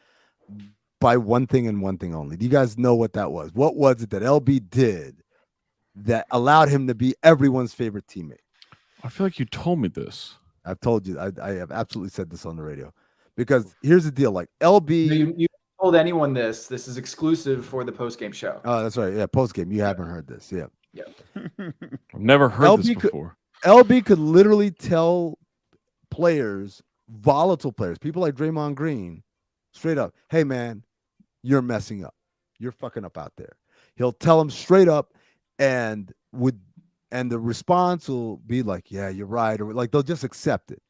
by one thing and one thing only. Do you guys know what that was? What was it that LB did that allowed him to be everyone's favorite teammate? I feel like you told me this. I've told you. I have absolutely said this on the radio. Because here's the deal. Like LB. You told anyone this. This is exclusive for the postgame show. Oh, that's right. Yeah, postgame. You haven't heard this. Yeah. I've never heard this before. LB could literally tell players, volatile players, people like Draymond Green, straight up, hey, man, you're messing up. You're fucking up out there. He'll tell them straight up, and the response will be like, yeah, you're right. Or like they'll just accept it.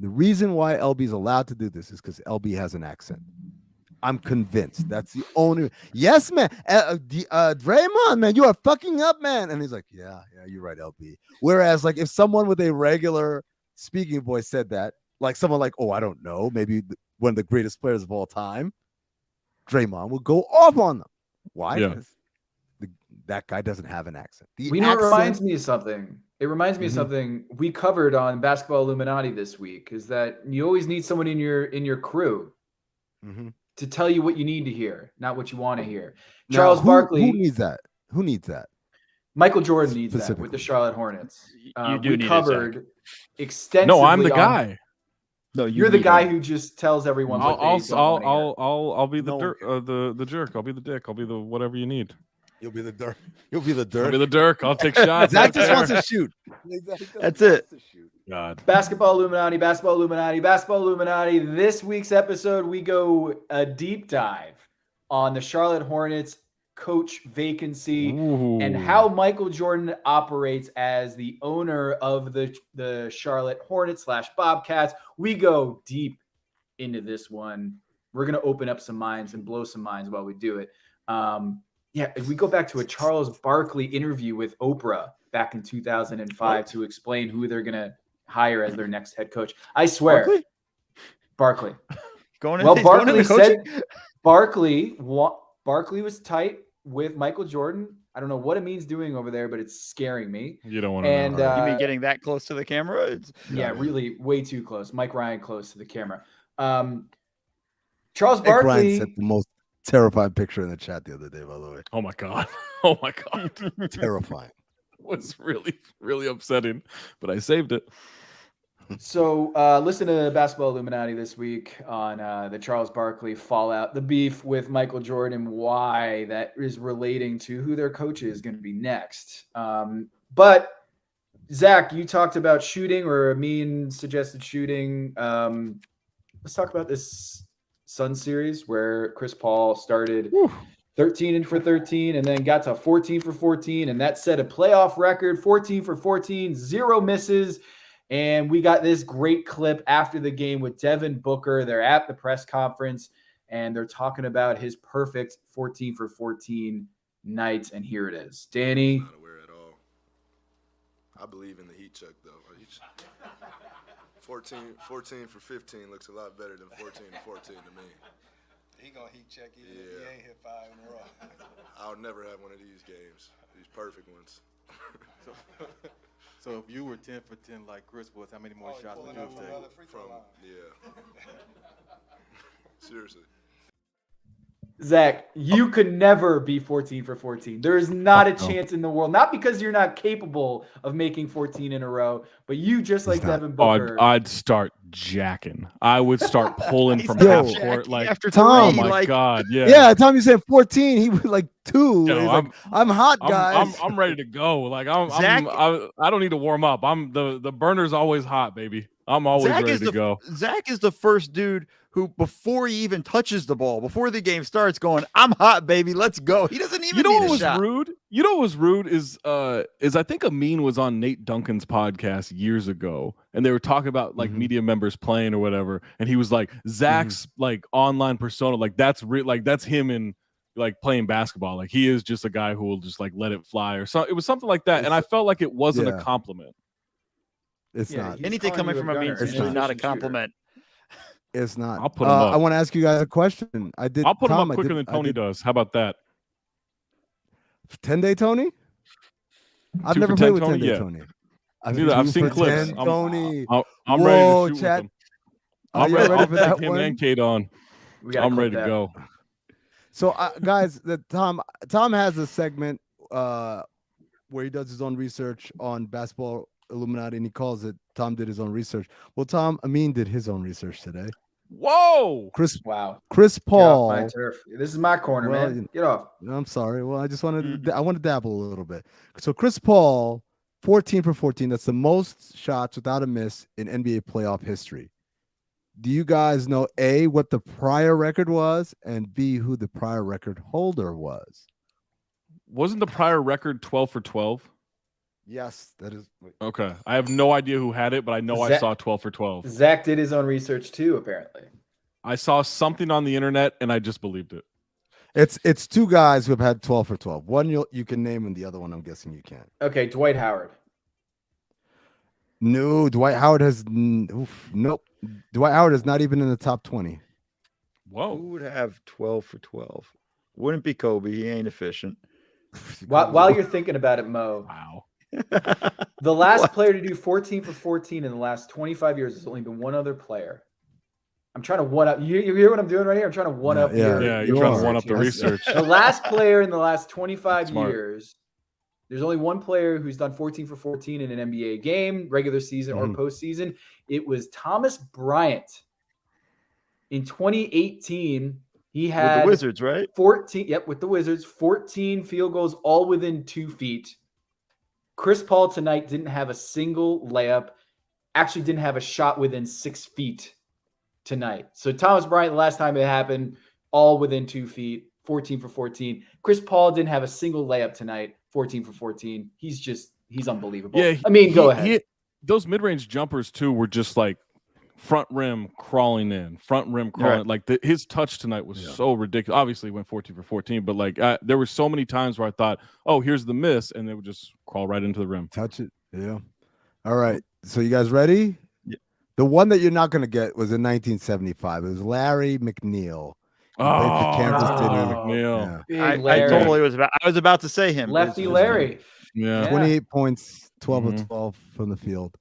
The reason why LB's allowed to do this is because LB has an accent. I'm convinced. That's the only. Yes, man. Draymond, man, you are fucking up, man. And he's like, yeah, you're right, LB. Whereas, like, if someone with a regular speaking voice said that, like someone like, oh, I don't know, maybe one of the greatest players of all time, Draymond will go off on them. Why? Yeah. Because that guy doesn't have an accent. It reminds me of something. It reminds me of something we covered on Basketball Illuminati this week. Is that you always need someone in your crew. To tell you what you need to hear, not what you want to hear. Charles Barkley. Who needs that? Who needs that? Michael Jordan needs that with the Charlotte Hornets. You do need covered extensively. No, I'm the guy. No, you're the guy who just tells everyone. I'll be the jerk. I'll be the dick. I'll be the whatever you need. You'll be the dirt. You'll be the dirt. I'll be the Dirk. I'll take shots. Zach just wants to shoot. That's it. God. Basketball Illuminati. This week's episode, we go a deep dive on the Charlotte Hornets coach vacancy and how Michael Jordan operates as the owner of the Charlotte Hornets / Bobcats. We go deep into this one. We're going to open up some minds and blow some minds while we do it. If we go back to a Charles Barkley interview with Oprah back in 2005 to explain who they're going to hire as their next head coach. I swear. Barkley. Barkley said Barkley was tight with Michael Jordan. I don't know what Amin's doing over there, but it's scaring me. You don't want to know. You mean getting that close to the camera? Really way too close. Mike Ryan close to the camera. Charles Barkley. Ryan sent the most terrifying picture in the chat the other day, by the way. Oh my God. Terrifying. It was really, really upsetting, but I saved it. So listen to Basketball Illuminati this week on the Charles Barkley fallout, the beef with Michael Jordan, and why that is relating to who their coach is going to be next. But Zach, you talked about shooting, or Amin suggested shooting. Let's talk about this Sun series where Chris Paul started 13 for 13 and then got to 14 for 14. And that set a playoff record, 14 for 14, 0 misses. And we got this great clip after the game with Devin Booker. They're at the press conference and they're talking about his perfect 14 for 14 night. And here it is. Danny. Not aware at all. I believe in the heat check, though. 14 for 15 looks a lot better than 14 to 14 to me. He gonna heat check even if he ain't hit 5 in a row. I'll never have one of these games, these perfect ones. So if you were 10 for 10 like Chris was, how many more shots would you have taken? Seriously. Zach, you could never be 14 for 14. There is not a chance in the world. Not because you're not capable of making 14 in a row, but you just like Devin Booker. I'd start jacking. I would start pulling from half court. Like after Tom, oh my God, yeah. Yeah, Tom, you said 14. He was like 2. Yo, He's like, I'm hot, guys. I'm ready to go. Like I don't need to warm up. The burner's always hot, baby. I'm always ready to go. Zach is the first dude who, before he even touches the ball, before the game starts, going, "I'm hot, baby, let's go." He doesn't even. You know need what a was shot. rude? You know what was rude is I think Amin was on Nate Duncan's podcast years ago, and they were talking about like media members playing or whatever, and he was like, Zach's like online persona, like that's that's him in like playing basketball. Like he is just a guy who will just like let it fly or so. It was something like that, and I felt like it wasn't a compliment. It's not. Anything coming from Amin is not a compliment. It's not. I'll put him up. I want to ask you guys a question. I'll put him up quicker than Tony does. How about that? 10-day Tony? I've 2 never for played 10 with Tony? 10-day Yeah. Tony. I've seen clips. Tony. I'm ready to shoot chat. with him. I'm ready ready for that him one. and Kate on. I'm ready to go. So, guys, Tom has a segment where he does his own research on basketball Illuminati, and he calls it "Tom did his own research." Well, Amin did his own research today. Whoa! Chris Wow. Chris Paul. Get off my turf. This is my corner, man. Get off. I'm sorry. Well, I just wanted I want to dabble a little bit. So Chris Paul, 14 for 14. That's the most shots without a miss in NBA playoff history. Do you guys know A, what the prior record was, and B, who the prior record holder was? Wasn't the prior record 12 for 12? Yes, that is. Okay. I have no idea who had it, but I know I saw 12 for 12. Zach did his own research too, apparently. I saw something on the internet and I just believed it. It's two guys who have had 12 for 12. One you can name, and the other one I'm guessing you can't. Okay, Dwight Howard. No, Dwight Howard has nope. Dwight Howard is not even in the top 20. Whoa. Who would have 12 for 12? Wouldn't be Kobe. He ain't efficient. While you're thinking about it, Mo. Wow. The last player to do 14 for 14 in the last 25 years has only been one other player. I'm trying to one up. You hear what I'm doing right here? I'm trying to one up. Yeah, you're trying to one up the research. The last player in the last 25 years, there's only one player who's done 14 for 14 in an NBA game, regular season or postseason. It was Thomas Bryant. In 2018, he had with the Wizards, right? 14. Yep, with the Wizards, 14 field goals, all within 2 feet. Chris Paul tonight didn't have a single layup. Actually, didn't have a shot within 6 feet tonight. So Thomas Bryant, the last time it happened, all within 2 feet, 14 for 14. Chris Paul didn't have a single layup tonight, 14 for 14. He's unbelievable. Yeah, I mean, go ahead. Those mid-range jumpers too were just like front rim crawling in, front rim crawling. Right. Like his touch tonight was so ridiculous. Obviously, he went 14 for 14, but like there were so many times where I thought, "Oh, here's the miss," and they would just crawl right into the rim. Touch it, yeah. All right, so you guys ready? Yeah. The one that you're not going to get was in 1975. It was Larry McNeil. Kansas City. McNeil. Yeah. I totally was about. I was about to say him. Lefty Larry. Yeah. 28 points, 12 of 12 from the field.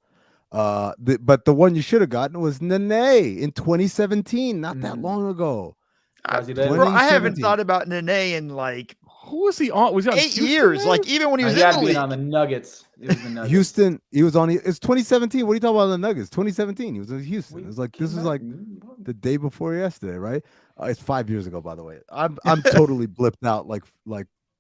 But the one you should have gotten was Nene in 2017, not that long ago. Bro, I haven't thought about Nene in like who was he on? Was he on 8 years? man? Like even when he was in the league. on the Nuggets. It was the Nuggets. Houston, he was on. It's 2017. What are you talking about the Nuggets? 2017. He was in Houston. It was like this is like the day before yesterday, right? It's 5 years ago, by the way. I'm totally blipped out like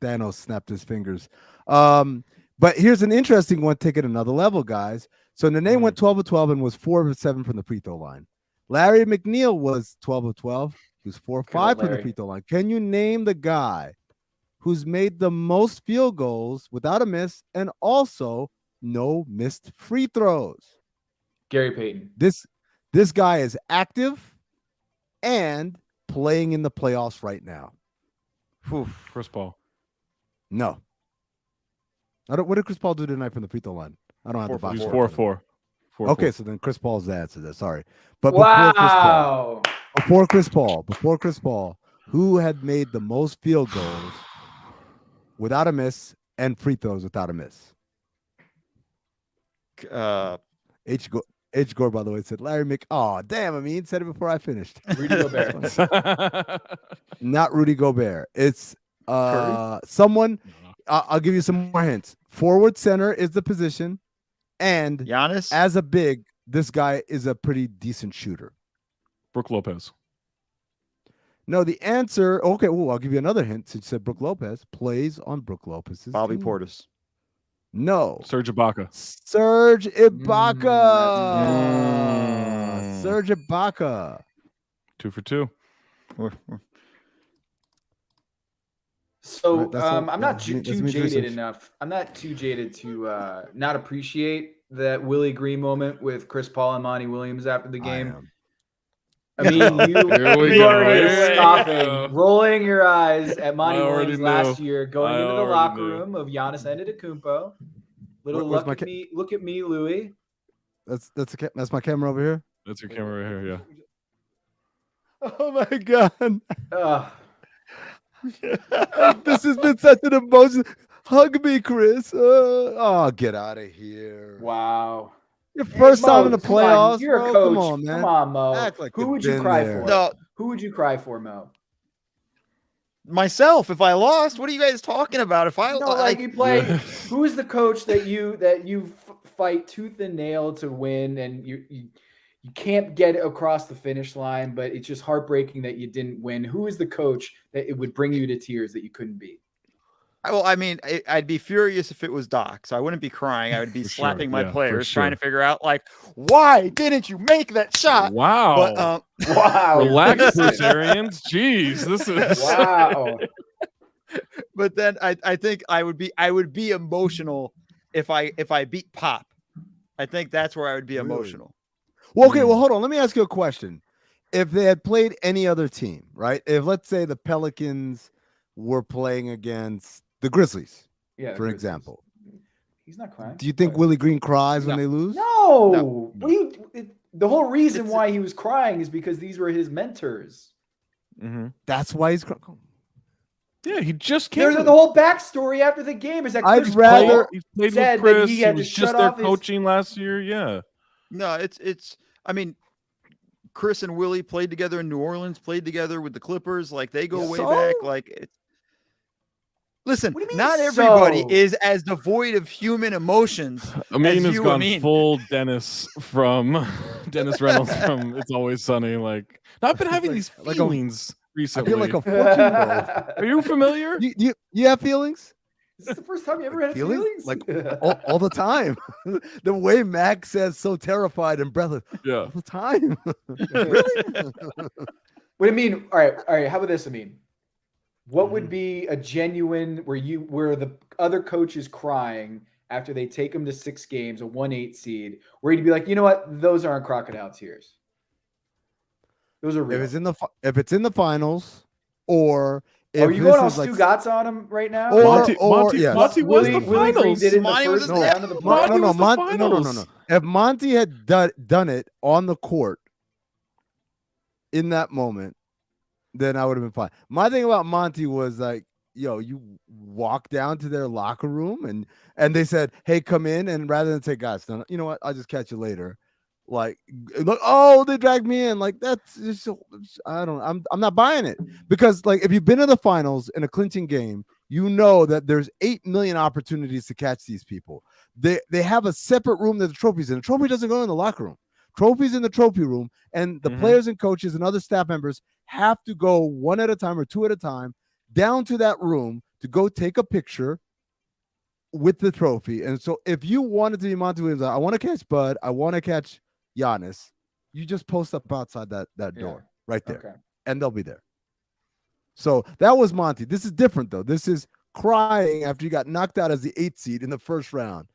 Thanos snapped his fingers. But here's an interesting one. Take it another level, guys. So Nene went 12 of 12 and was 4 of 7 from the free throw line. Larry McNeil was 12 of 12. He was 4 of 5 from the free throw line. Can you name the guy who's made the most field goals without a miss and also no missed free throws? Gary Payton. This guy is active and playing in the playoffs right now. Chris Paul. No. What did Chris Paul do tonight from the free throw line? I don't have the box. He was 4-4. Okay, so then Chris Paul's the answer there. Sorry. But before Chris Paul, who had made the most field goals without a miss and free throws without a miss? H. Gore, by the way, said Larry Mc. Oh, damn! I mean, said it before I finished. Rudy Gobert. Not Rudy Gobert. It's someone. I'll give you some more hints. Forward center is the position, and Giannis as a big, this guy is a pretty decent shooter. Brook Lopez. No, the answer. Okay, well, I'll give you another hint. Since you said Brook Lopez plays on Brook Lopez's Bobby team. Portis. No, Serge Ibaka. Serge Ibaka. Serge Ibaka. 2 for 2. So I'm not too jaded enough. I'm not too jaded to not appreciate that Willie Green moment with Chris Paul and Monty Williams after the game. I mean, you already stopping, rolling your eyes at Monty Williams last year, going into the locker room of Giannis Antetokounmpo. Look at me, Louis. That's my camera over here. That's your camera right here. Yeah. Oh my god. This has been such an emotion. Hug me, Chris. Oh, get out of here. Wow. Your first Mo, time in the come on, playoffs, you're bro? a coach. Come on, man. Come on, Mo. Act like Who you've would you been cry there. for? No, Who would you cry for, Mo? myself. If I lost, what are you guys talking about? If I No, like you play. Yeah. Who is the coach that you fight tooth and nail to win, and you can't get across the finish line, but it's just heartbreaking that you didn't win. Who is the coach that it would bring you to tears that you couldn't beat? Well, I mean, I'd be furious if it was Doc, so I wouldn't be crying. I would be For slapping sure. my Yeah, for players, trying to sure. figure out, like, why didn't you make that shot? Wow. But Wow, Relax, listen. Bruce Arians. Jeez, this is Wow. but then I think I would be emotional if I beat Pop. I think that's where I would be Really? emotional. Well, okay, well, hold on. Let me ask you a question. If they had played any other team, right? If let's say the Pelicans were playing against the Grizzlies, Yeah, for Grizzlies. example, He's not crying. do you think What? Willie Green cries when No. they lose? No. The whole reason It's- why he was crying is because these were his mentors. That's why he's crying. yeah. He just There's came. the whole backstory after the game is that I'd Chris rather- Paul He played said with that Chris. he He, had to was shut just there off his- coaching last year. Yeah. No, it's. I mean, Chris and Willie played together in New Orleans, played together with the Clippers. Like they go way So? back. Like it's. Listen, What do you mean, not everybody so? is as devoid of human emotions. Amin as has you, gone Amin. full Dennis from Dennis Reynolds from It's Always Sunny. Like, I've been having these like a- feelings I recently. feel like a 14-year-old. Are you familiar? You have feelings? Is this the first time you ever had Feelings? feelings? Like all the time. The way Max says so terrified and breathless Yeah. all the time. What do you mean? All right. How about this? I mean, what would be a genuine where the other coach is crying after they take him to 6 games, a 1-8 seed, where you'd be like, you know what? Those aren't crocodile tears. Those are real. If it's in the finals, or if Are you going all this is like Stugotz on him right now? Or- Monty yes. was the Willie Green finals. did it in the Monty was first the- round of the Monty playoffs. was the no. finals. If Monty had done it on the court in that moment, then I would have been fine. My thing about Monty was like, yo, you walk down to their locker room and they said, hey, come in, and rather than say, guys, no, you know what? I'll just catch you later. Like, look, oh, they dragged me in. Like, that's just, I'm not buying it, because like if you've been in the finals in a clinching game, you know that there's 8 million opportunities to catch these people. They have a separate room that the trophy's in. The trophy doesn't go in the locker room. Trophy's in the trophy room, and the players and coaches and other staff members have to go one at a time or two at a time down to that room to go take a picture with the trophy. And so if you wanted to be Monty Williams, I want to catch Bud, I want to catch Giannis, you just post up outside that door right there, Okay. and they'll be there. So that was Monty. This is different though. This is crying after you got knocked out as the 8th seed in the first round.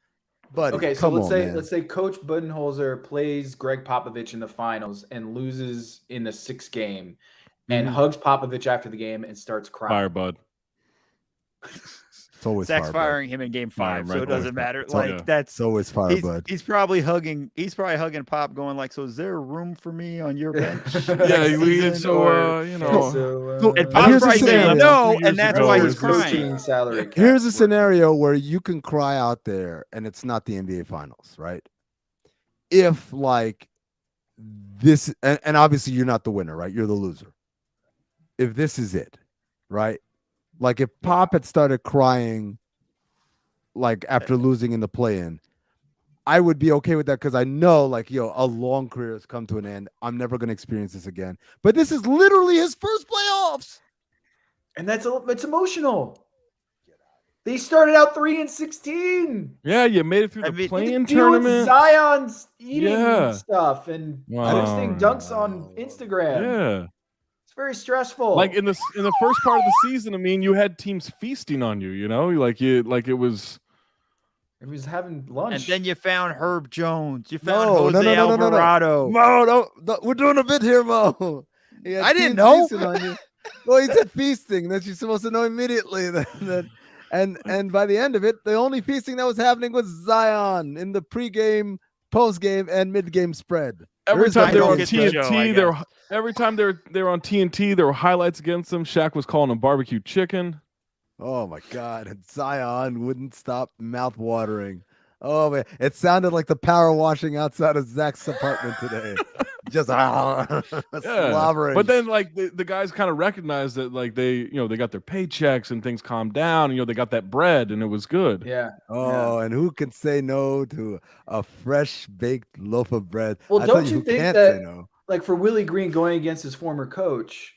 Buddy, Okay, so come let's on, say man. let's say Coach Budenholzer plays Greg Popovich in the finals and loses in the 6th game, and hugs Popovich after the game and starts crying. Fire, bud. It's always Zach's Firebud. firing him in game 5, Right, so it doesn't always matter. fire. Like Yeah. that's It's always Firebud. he's probably hugging Pop, going like, so is there room for me on your bench? Yeah, next we season, so or- you know. So, And here's Pop's a probably scenario. saying no, 2 years and that's ago why is he's crying. coaching salary cap. Here's a scenario where you can cry out there and it's not the NBA finals, right? If like this, and obviously you're not the winner, right? You're the loser. If this is it, right? Like if Pop had started crying like after losing in the play-in, I would be okay with that, because I know like, yo, a long career has come to an end. I'm never going to experience this again. But this is literally his first playoffs. And it's emotional. They started out 3-16. Yeah, you made it through I the mean, playing Deal with tournament. Zion's eating Yeah. stuff and Wow. posting dunks on Instagram. Yeah. It's very stressful. Like in the first part of the season, I mean, you had teams feasting on you. You know, like it was. he was having lunch. And then you found Herb Jones. You found No, Jose no. Alvarado. Mo, no, we're doing a bit here, Mo. He had I didn't teams know. feasting on you. Well, he said feasting. That you're supposed to know immediately. And by the end of it, the only feasting that was happening was Zion in the pregame, postgame, and midgame spread. Every There is time they no were on get the show, I TNT, guess. every time they were on TNT, there were highlights against them. Shaq was calling them barbecue chicken. Oh my God! And Zion wouldn't stop mouth watering Oh man, it sounded like the power washing outside of Zach's apartment today. Just slobbering. But then like the guys kind of recognized that like they got their paychecks and things calmed down. They got that bread and it was good. Yeah. Oh, and who can say no to a fresh baked loaf of bread? Well, I don't tell you who think can't that say no. like for Willie Green going against his former coach,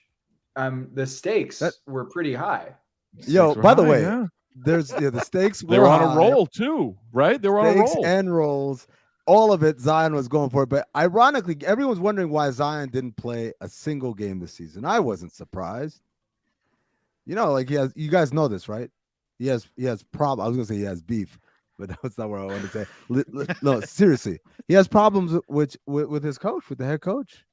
the stakes were pretty high. Yo, by the way, yeah. there's the stakes They were on a roll too, right? They were on a Stakes roll. and rolls. All of it, Zion was going for it. But ironically, everyone's wondering why Zion didn't play a single game this season. I wasn't surprised. Like you guys know this, right? He has problems. I was gonna say he has beef, but that's not what I wanted to say. No, seriously, he has problems with his coach, with the head coach.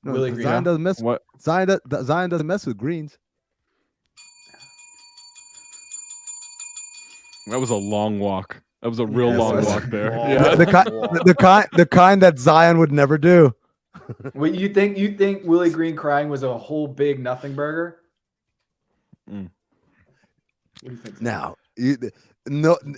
No, Willie Green. Zion doesn't mess. What? Zion doesn't mess with greens. That was a long walk. That was a real Yes, long that's- walk there. Long Yeah. The kind that Zion would never do. What you think Willie Green crying was a whole big nothing burger? Mm. What do you think? Now, it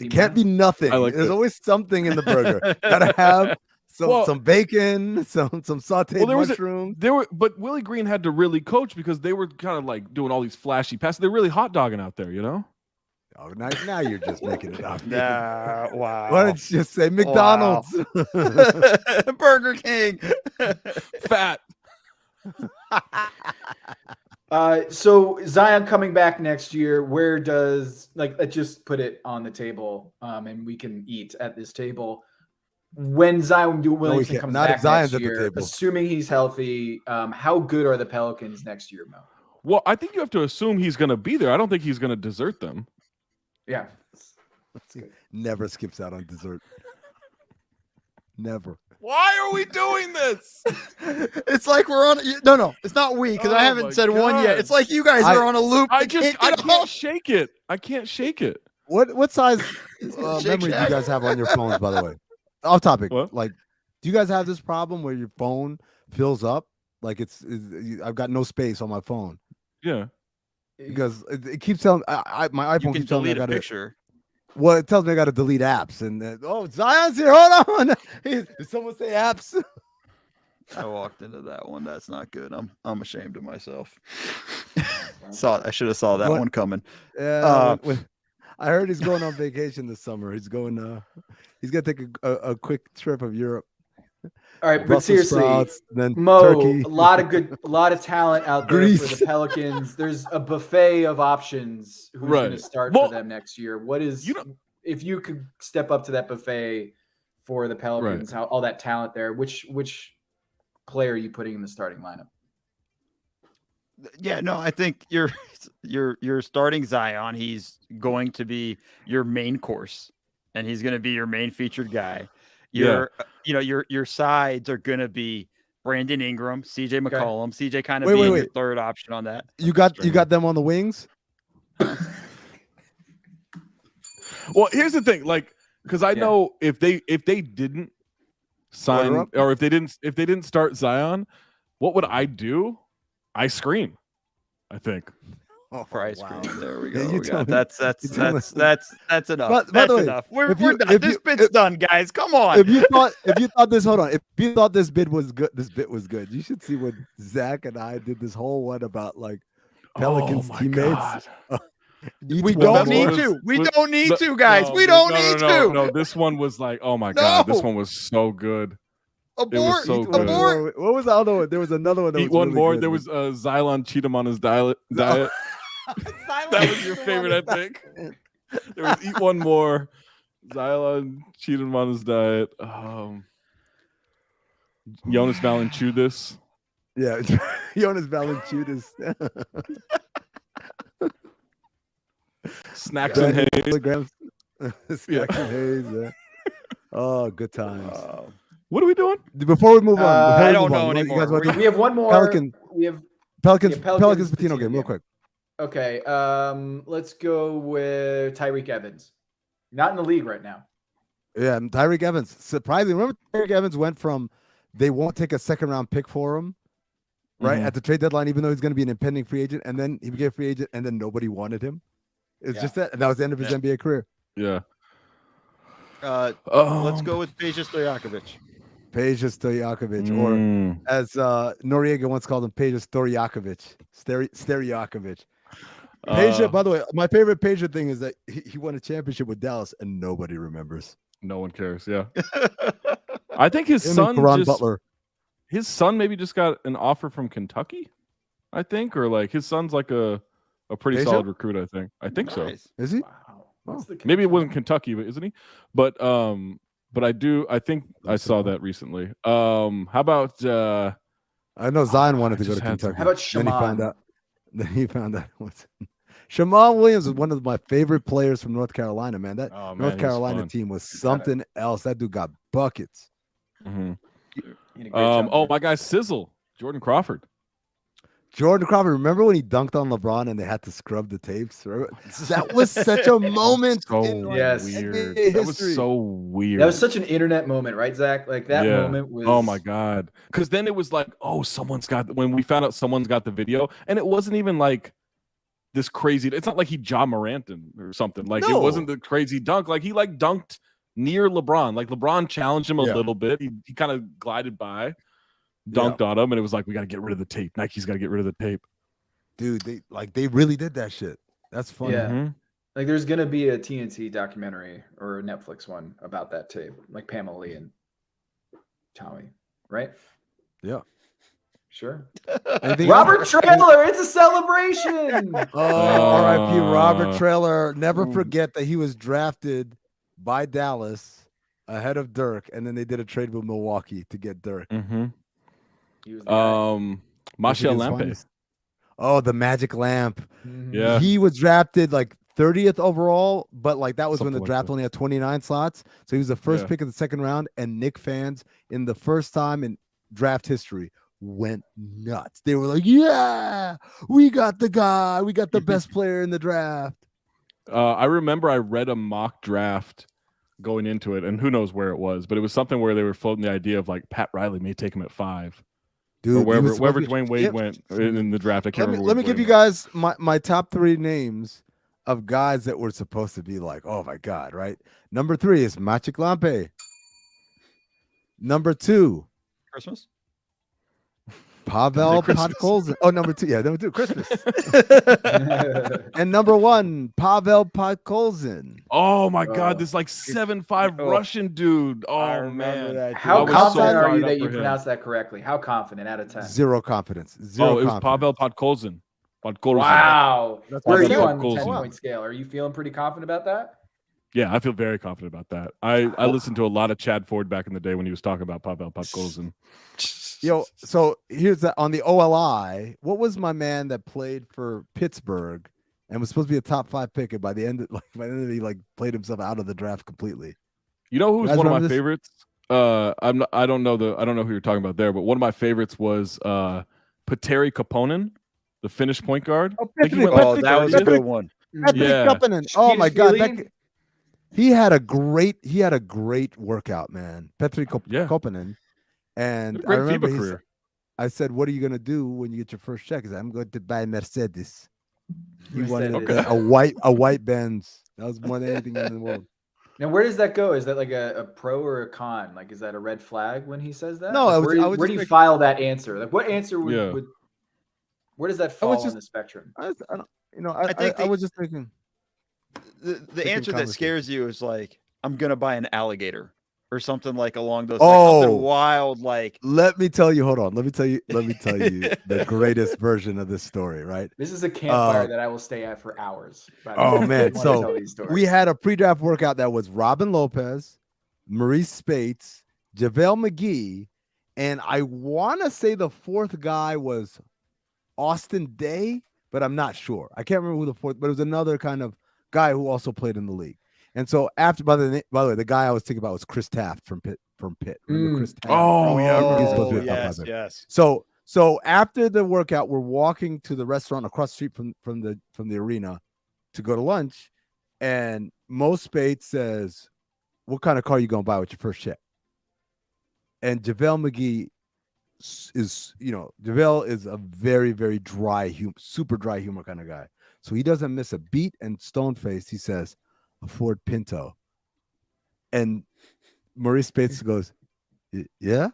can't be nothing. I like There's that. always something in the burger. Gotta have some bacon, some sauteed mushrooms. But Willie Green had to really coach because they were kind of like doing all these flashy passes. They're really hot dogging out there, Oh, now you're just making it up. Nah, wow. Why don't you just say McDonald's? Burger King. Fat. So Zion coming back next year, where does let's just put it on the table, and we can eat at this table. When Zion Williamson comes Not back Zion's next at the year, table. assuming he's healthy, how good are the Pelicans next year, Mo? Well, I think you have to assume he's going to be there. I don't think he's going to desert them. Yeah. Never skips out on dessert. Never. Why are we doing this? It's like we're on. No, it's not we because I Oh haven't my said one yet. God. It's like you guys are on a loop. I can't can't shake it. I can't shake it. What size Shake memory do you Shack. guys have on your phones, by the way? Off topic. What? Like, do you guys have this problem where your phone fills up? Like I've got no space on my phone Yeah. because it keeps telling my You iPhone can keeps telling me I delete a got to. picture. Well, it tells me I got to delete apps, and Zion's here. Hold on. Did someone say apps? I walked into that one. That's not good. I'm ashamed of myself. I should have saw that What? one coming. Yeah. I heard he's going on vacation this summer. He's going. He's gonna take a quick trip of Europe. All right, but Brussels seriously, sprouts, then Mo, turkey. a lot of talent out there Greece. for the Pelicans. There's a buffet of options. Who's going to Right. start Well, for them next year? What is you know- if you could step up to that buffet for the Pelicans? How all that talent there? Which player are you putting in the starting lineup? Yeah, no, I think you're starting Zion. He's going to be your main course, and he's going to be your main featured guy. Your sides are going to be Brandon Ingram, CJ McCollum. CJ kind of being your third option on that. You got them on the wings. Well, here's the thing, because I know if they didn't sign or if they didn't start Zion, what would I do? I scream. I think. For ice cream. There we Yeah, go. That's enough. By the That's way, enough. We're if you- done. if This you- bit's done, guys. Come on. If you thought this, hold on. If you thought this bit was good, you should see what Zach and I did this whole one about Pelicans teammates. We don't need to. We don't need to, guys. We don't need to. No, this one was like, oh my God, this one was so good. Abort. so good. Abort. What was the other one? There was another one. That Eat was one really more. good. There was Xylon cheat him on his diet. That was your favorite, I think. There was eat one more. Xylon cheat him on his diet. Jonas Valanciunas. Yeah, Jonas Valanciunas. Snacks and Hayes. Snacks and Hayes. Yeah. Oh, good times. What are we doing? Before we move on, I don't know anymore. We have one more. We have Pelicans Pelicans Patino game, real quick. Okay. Let's go with Tyreek Evans. Not in the league right now. Yeah, and Tyreek Evans. Surprisingly, remember Tyreek Evans went from they won't take a second round pick for him, right? At the trade deadline, even though he's going to be an impending free agent, and then he became a free agent, and then nobody wanted him. It's just that, and that was the end of his NBA career. Yeah. Let's go with Peja Stojakovic. Peja Stojakovic, or as Noriega once called him, Peja Stojakovic. Stojakovic. Peja, by the way, my favorite Peja thing is that he won a championship with Dallas and nobody remembers. No one cares. Yeah. I think his Him son and Caron just, Butler. his son maybe just got an offer from Kentucky, I think, or like his son's like a pretty Peja? solid recruit, I think. I think so. Nice. Is he? Wow. What's the Maybe it wasn't Kentucky, but isn't he? But I think I saw that recently. How about I know Zion wanted to I go to just had Kentucky. How about Then he found Shaman? out. Then he found out what's Shaman Williams is one of my favorite players from North Carolina, man. That Oh, man, North he was Carolina fun. team was something else. That dude got buckets. Mhm. He did a great job Oh, there. my guy Sizzle, Jordan Crawford. Jordan Crawford, remember when he dunked on LeBron and they had to scrub the tapes? Remember? That was such a moment So in like, Yes. weird. NBA That was history. so weird. That was such an internet moment, right, Zach? Like that Yeah. moment was. Oh my god! Because then it was like, oh, when we found out someone's got the video, and it wasn't even like this crazy. It's not like he Ja Moranted or something. Like No. it wasn't the crazy dunk. Like he like dunked near LeBron. Like LeBron challenged him a Yeah. little bit. He kind of glided by, dunked on him, and it was like we got to get rid of the tape. Nike's got to get rid of the tape. Dude, they really did that shit. That's funny. Yeah. Mhm. Like there's gonna be a TNT documentary or a Netflix one about that tape, like Pamela Lee and Tommy, right? Yeah. Sure. Anything Robert else? Traylor, it's a celebration. Oh, R.I.P. Robert Traylor. Never Ooh. forget that he was drafted by Dallas ahead of Dirk, and then they did a trade with Milwaukee to get Dirk. Mm-hmm. He was the guy. Marshall Michigan's Lampe. finest. Oh, the Magic Lamp. Mhm. Yeah. He was drafted like 30th overall, but like that was when Something the like draft that. only had 29 slots. So he was the first Yeah. pick of the second round, and Knick fans in the first time in draft history went nuts. They were like, yeah, we got the guy. We got the best player in the draft. I remember I read a mock draft going into it, and who knows where it was, but it was something where they were floating the idea of like Pat Riley may take him at 5. Dude, Or he wherever was wherever supposed to be- Dwayne Wade went in the draft. I can't remember. Let me where give you Dwayne went. guys my top 3 names of guys that were supposed to be like, oh my God, right? Number 3 is Magic Lampe. Number 2, Christmas. Pavel Christmas? Podkolzin. Oh, number 2. Yeah, number 2, Christmas. And number 1, Pavel Podkolzin. Oh my God, Oh. this like 7'5" Oh. Russian dude. I Oh remember man. that, dude. How I was so confident are fired you up that for you him. pronounced that correctly? How confident out of 10? Zero confidence. Zero Oh, it was confidence. Pavel Podkolzin. Podkolzin. Wow. That's Where are what I you said. on the Podkolzin. 10-point scale? Are you feeling pretty confident about that? Yeah, I feel very confident about that. I listened to a lot of Chad Ford back in the day when he was talking about Pavel Podkolzin. Yo, so here's that on the OLI. What was my man that played for Pittsburgh and was supposed to be a top 5 pick, and by the end of he like played himself out of the draft completely? You know who's guys one of my remember this? favorites? I don't know who you're talking about there, but one of my favorites was Petteri Kaponen, the Finnish point guard. Oh, I think he Patrick- went Oh, like that was a 30th. good one. Patrick Yeah. Kapanen. Oh my God, Skeeter he had a great workout, man. Petri Yeah. Kopanen. And I Great remember FIBA career. I said, "What are you gonna do when you get your first check?" He said, "I'm going to buy Mercedes." He wanted Mercedes. Okay. a white Benz. That was more than anything in the world. Now, where does that go? Is that like a pro or a con? Like, is that a red flag when he says that? No, Like, I was where, just where do you making- file that answer? Like, what answer would, Yeah. where does that I fall was on just- the spectrum? I don't, I think I was just thinking. The Freaking answer that conversation. scares you is like, I'm gonna buy an alligator or something like along those. Oh. Like something wild, like Let me tell you. Hold on. Let me tell you the greatest version of this story. Right. This is a campfire that I will stay at for hours. by the Oh, way. man, I wanna so tell these stories. We had a pre-draft workout that was Robin Lopez, Maurice Spates, JaVale McGee, and I want to say the fourth guy was Austin Day, but I'm not sure. I can't remember who the fourth, but it was another kind of guy who also played in the league. And so after, by the way, the guy I was thinking about was Chris Taft from Pitt. Remember Chris Taft? Oh, yeah, I remember He's supposed to be a top yes, five pick. yes. So after the workout, we're walking to the restaurant across the street from the arena to go to lunch, and Mo Spates says, "What kind of car you gonna buy with your first check?" And JaVale McGee JaVale is a very, very dry, super dry humor kind of guy. So he doesn't miss a beat, and stone faced, he says, a Ford Pinto. And Maurice Bates goes, yeah.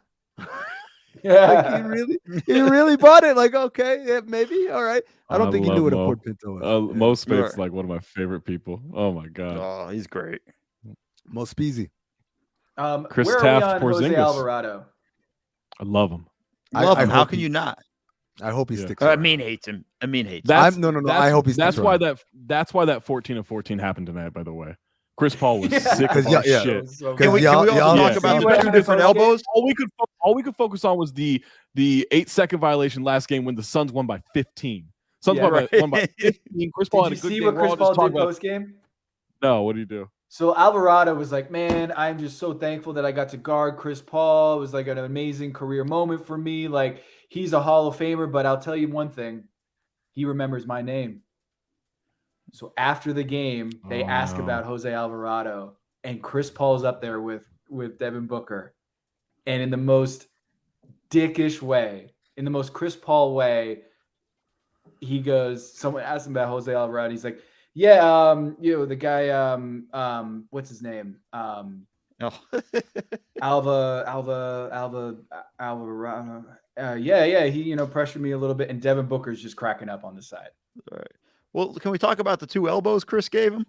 Like he really bought it. Like, okay, yeah, maybe. All right. I don't think he knew what a Ford Pinto was. Mo Spates is like one of my favorite people. Oh my god. Oh, he's great. Mo Speezy. Chris where Taft, are we on Jose Porzingis. Alvarado? I love him. Love him. I How hope can you not? I hope he Yeah. sticks around. Amin hates him. Amin hates him. That's, no. I hope he sticks That's why around. that's why that 14 of 14 happened tonight. By the way, Chris Paul was sick of Yeah, our yeah. shit. Can we also talk about the two different elbows? All we could focus on was the 8-second violation last game when the Suns won by 15. Suns won by 15. Chris Paul had a Did good you see game. what Chris Paul did about post game? No, what did he do? So Alvarado was like, man, I'm just so thankful that I got to guard Chris Paul. It was like an amazing career moment for me. Like, he's a Hall of Famer, but I'll tell you one thing. He remembers my name. So after the game, they ask about Jose Alvarado, and Chris Paul's up there with Devin Booker. And in the most dickish way, in the most Chris Paul way, he goes, someone asked him about Jose Alvarado. He's like, yeah, the guy, what's his name? Alvarado. Yeah, he, pressured me a little bit, and Devin Booker's just cracking up on the side. All right. Well, can we talk about the two elbows Chris gave him?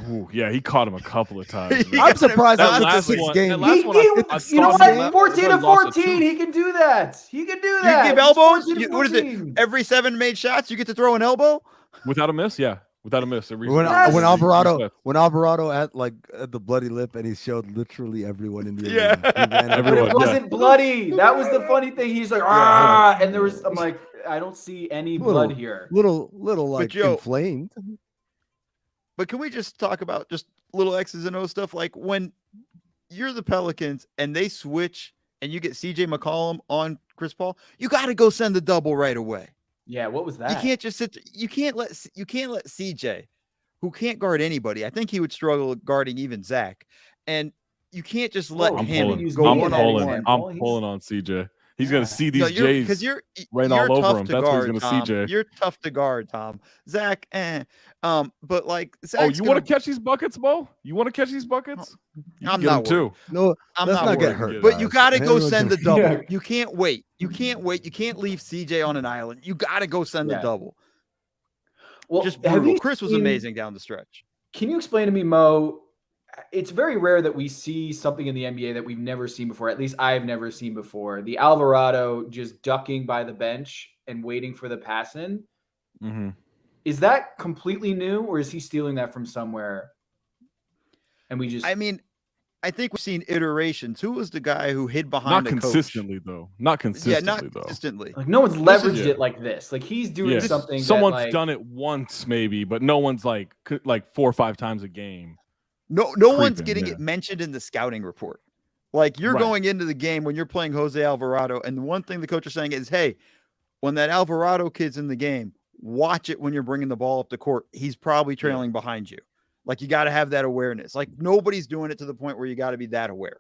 Ooh, yeah, he caught him a couple of times. I'm surprised that that last six one, games. that last one, I You know thought what? 14 to 14, he can do that. He can do that. You give elbows? 14 to What is it? 14. Every 7 made shots, you get to throw an elbow? without a miss. Yeah, without a miss. When Alvarado at the bloody lip, and he showed literally everyone in the arena. But Everyone, it wasn't bloody. That was the funny thing. He's like, and there was. I'm like, I don't see any blood here. Little like Joe, inflamed. But can we just talk about just little X's and O's stuff? Like when you're the Pelicans and they switch and you get CJ McCollum on Chris Paul, you got to go send the double right away. Yeah, what was that? You can't just sit. You can't let CJ, who can't guard anybody. I think he would struggle guarding even Zach. And you can't just let him go one-on-one. I'm pulling on CJ. He's gonna see these J's because you're all over tough him. to That's guard, what he's gonna Tom. CJ. You're tough to guard, Tom. Zach, but like, Zach's you want to catch these buckets, Mo? You want to catch these buckets? I'm not too. No, I'm let's not get worried. hurt. But you got to go send the double. Yeah. You can't wait. You can't leave CJ on an island. You got to go send the double. Well, Just have brutal. you Chris was seen- amazing down the stretch. Can you explain to me, Mo? It's very rare that we see something in the NBA that we've never seen before. At least I've never seen before. The Alvarado just ducking by the bench and waiting for the pass in. Mm-hmm. Is that completely new, or is he stealing that from somewhere? And we just, I mean, I think we've seen iterations. Who was the guy who hid behind Not the consistently though. Not consistently coach? Yeah, not though. consistently. like no one's leveraged is- it like this. Like he's doing Yeah. something. Someone's that, like, done it once maybe, but no one's like 4 or 5 times a game. No one's Creeping, getting yeah. it mentioned in the scouting report. Like you're Right. going into the game when you're playing Jose Alvarado, and the one thing the coach is saying is, hey, when that Alvarado kid's in the game, watch it when you're bringing the ball up the court. He's probably trailing behind you. Like you got to have that awareness. Like nobody's doing it to the point where you got to be that aware.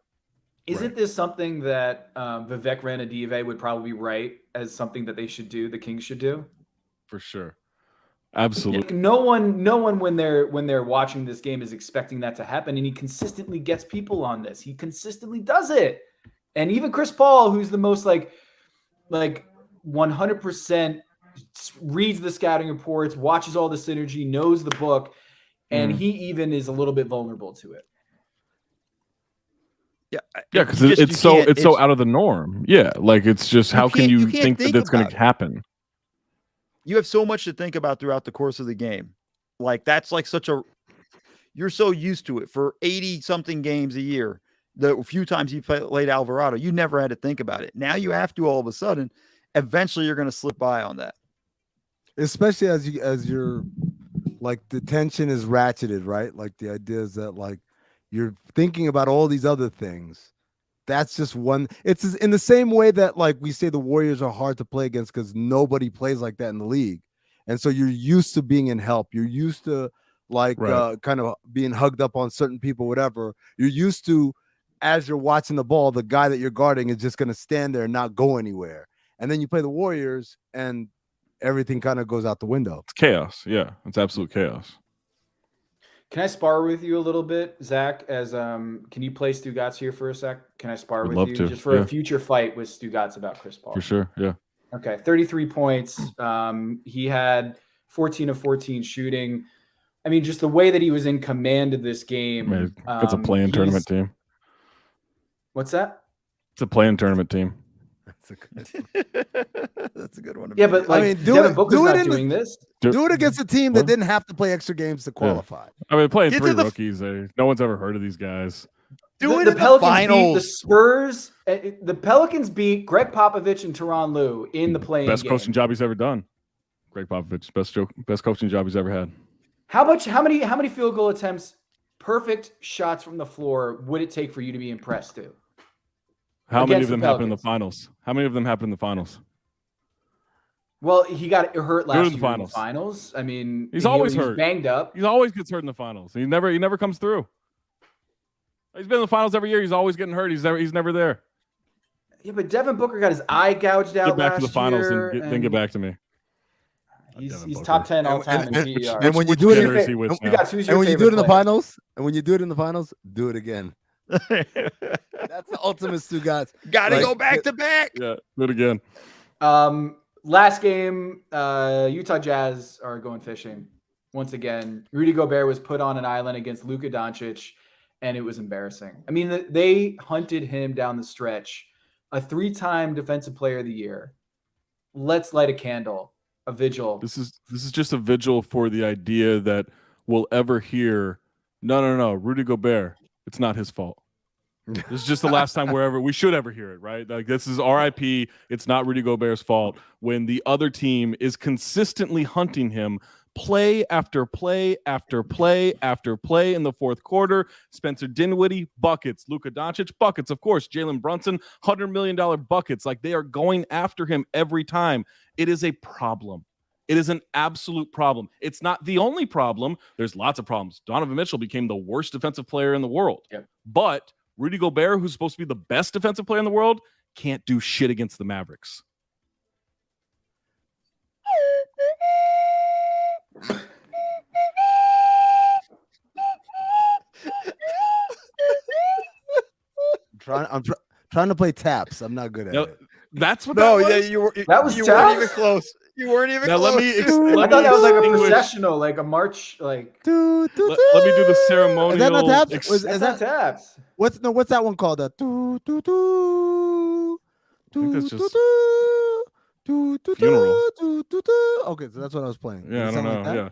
Isn't this something that Vivek Ranadive would probably write as something that they should do? The Kings should do. For sure. Absolutely. No one when they're watching this game is expecting that to happen, and he consistently gets people on this. He consistently does it, and even Chris Paul, who's the most like 100% reads the scouting reports, watches all the synergy, knows the book, and he even is a little bit vulnerable to it. Yeah, because it's so out of the norm. Yeah, like it's just how can you think that it's going to happen? You have so much to think about throughout the course of the game. Like that's like you're so used to it for 80 something games a year. The few times you played Alvarado, you never had to think about it. Now you have to all of a sudden. Eventually, you're going to slip by on that. Especially as you're like the tension is ratcheted, right? Like the idea is that like you're thinking about all these other things. That's just one. It's in the same way that like we say the Warriors are hard to play against because nobody plays like that in the league. And so you're used to being in help. You're used to like kind of being hugged up on certain people, whatever. You're used to, as you're watching the ball, the guy that you're guarding is just going to stand there and not go anywhere. And then you play the Warriors and everything kind of goes out the window. It's chaos. Yeah, it's absolute chaos. Can I spar with you a little bit, Zach? As can you play Stugotz here for a sec? Can I spar Would with love you to, just for yeah. a future fight with Stugotz about Chris Paul? For sure, yeah. Okay, 33 points. He had 14 of 14 shooting. I mean, just the way that he was in command of this game. Man, it's a play-in tournament team. What's that? It's a play-in tournament team. That's a good one. Yeah, but like, I mean, Devin Booker's not doing this. Do it against a team that didn't have to play extra games to qualify. I mean, playing Get 3 to the- rookies. No one's ever heard of these guys. Do it The in the Pelicans beat the finals. Spurs. The Pelicans beat Greg Popovich and Tyronn Lue in the play-in Best game. coaching job he's ever done. Greg Popovich, best coaching job he's ever had. How many field goal attempts, perfect shots from the floor would it take for you to be impressed too? How many of Against the them happened in the Pelicans. finals? How many of them happened in the finals? Well, he got hurt Do it in last the year in the finals. finals. I mean, He's always he was hurt. banged up. He always gets hurt in the finals. He never comes through. He's been in the finals every year. He's always getting hurt. He's never there. Yeah, but Devin Booker got his eye gouged out Get back to the last finals year, and then get back to me. He's Devin he's Booker. top 10 all time in PER. And when you Which do it, generous he wins You now. got who's and your when you do favorite it in the player? finals, do it again. That's the ultimate Stugotz. Gotta Like, go back to back. Yeah, do it again. Last game, Utah Jazz are going fishing once again. Rudy Gobert was put on an island against Luka Doncic, and it was embarrassing. I mean, they hunted him down the stretch. A 3-time Defensive Player of the Year. Let's light a candle, a vigil. This is just a vigil for the idea that we'll ever hear, no, Rudy Gobert, it's not his fault. This is just the last time we should ever hear it, right? Like, this is RIP. It's not Rudy Gobert's fault when the other team is consistently hunting him play after play after play after play in the fourth quarter. Spencer Dinwiddie, buckets. Luka Doncic, buckets, of course. Jalen Brunson, $100 million buckets. Like, they are going after him every time. It is a problem. It is an absolute problem. It's not the only problem. There's lots of problems. Donovan Mitchell became the worst defensive player in the world. Yep. But Rudy Gobert, who's supposed to be the best defensive player in the world, can't do shit against the Mavericks. I'm trying to play taps. I'm not good at it. That's what No, that yeah, was? you weren't taps? even close. You weren't even Now close. let me I thought that was like a processional, like a march, like Let me do the ceremonial. Is that not taps? Is that's that not taps. what's that one called? I think that's just funeral. Okay, so that's what I was playing. Yeah, I Does it don't sound know. like that? Yeah.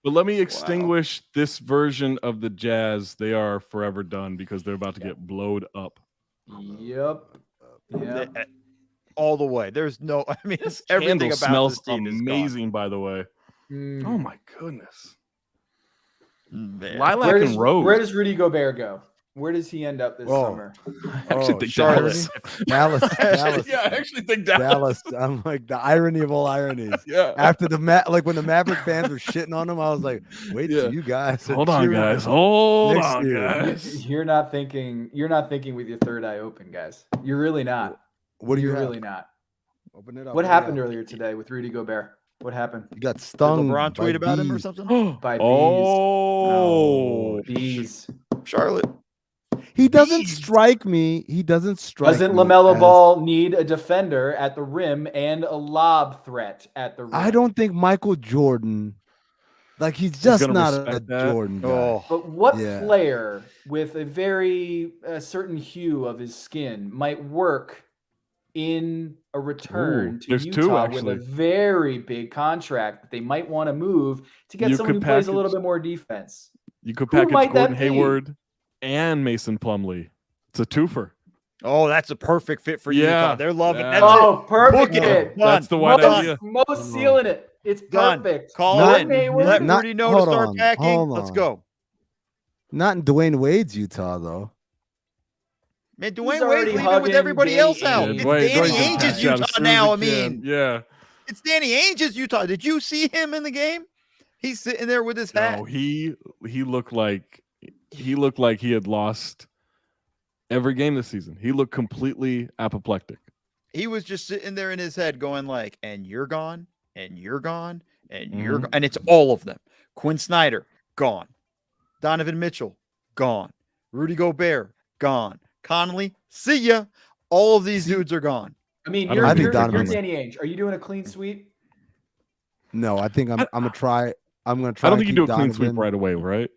But let me extinguish this version of the Jazz. They are forever done because they're about to get blowed up. Yep. Yeah. All the way. There's no. I mean, everything Candle about smells this team is amazing, by the way. Mm. Oh my goodness. Man. Lilac and Rose. Where does Rudy Gobert go? Where does he end up this summer? I actually think Charlotte. Dallas. Yeah, I actually think Dallas. I'm like the irony of all ironies. Yeah. After like when the Maverick fans were shitting on him, I was like, wait till you guys. are Hold on, cheering guys. him Hold next on, year. guys. You're not thinking with your third eye open, guys. You're really not. What do you You're have? really not. Open it up. What happened earlier today with Rudy Gobert? What happened? You got Did stung. LeBron by tweet about him or bees. something? By bees. Oh, No, bees. Charlotte. He doesn't strike me. He doesn't strike. Doesn't me LaMelo as- Ball need a defender at the rim and a lob threat at the rim? I don't think Michael Jordan. Like he's just gonna not a respect that. Jordan guy. Oh, But what Yeah. player with a very certain hue of his skin might work in a return Ooh, to there's two, Utah with a actually. very big contract that they might want to move to get You someone who could plays a little package- bit more defense? You could Who package might that Gordon be? Hayward and Mason Plumlee. It's a twofer. oh, that's a perfect fit for Yeah. Utah. They're loving. Yeah. That's Oh, perfect Book it. fit. Done. That's the white Most, idea. most sealing it. It's Done. perfect. Call Not- it in. Hayward. Let not- Rudy know to hold start on, packing. hold Let's on. go. Not in Dwayne Wade's Utah though. Man, He's Dwayne Wade's already leaving with hugging everybody Danny else out. Ainge. It's Dwayne Danny can Ainge's catch out as Utah soon as now. I he can. mean, Yeah. it's Danny Ainge's Utah. Did you see him in the game? He's sitting there with his hat. No, he looked like he had lost every game this season. He looked completely apoplectic. He was just sitting there in his head going like, and you're gone, and you're gone, and you're gone. And it's all of them. Quinn Snyder, gone. Donovan Mitchell, gone. Rudy Gobert, gone. Conley, see ya. All of these dudes are gone. I mean, I you're, think you're, you're Donovan's- Danny Ainge. Are you doing a clean sweep? No, I think I'm gonna try. I'm gonna I try. don't and think you keep do a clean sweep Donovan. right away, right?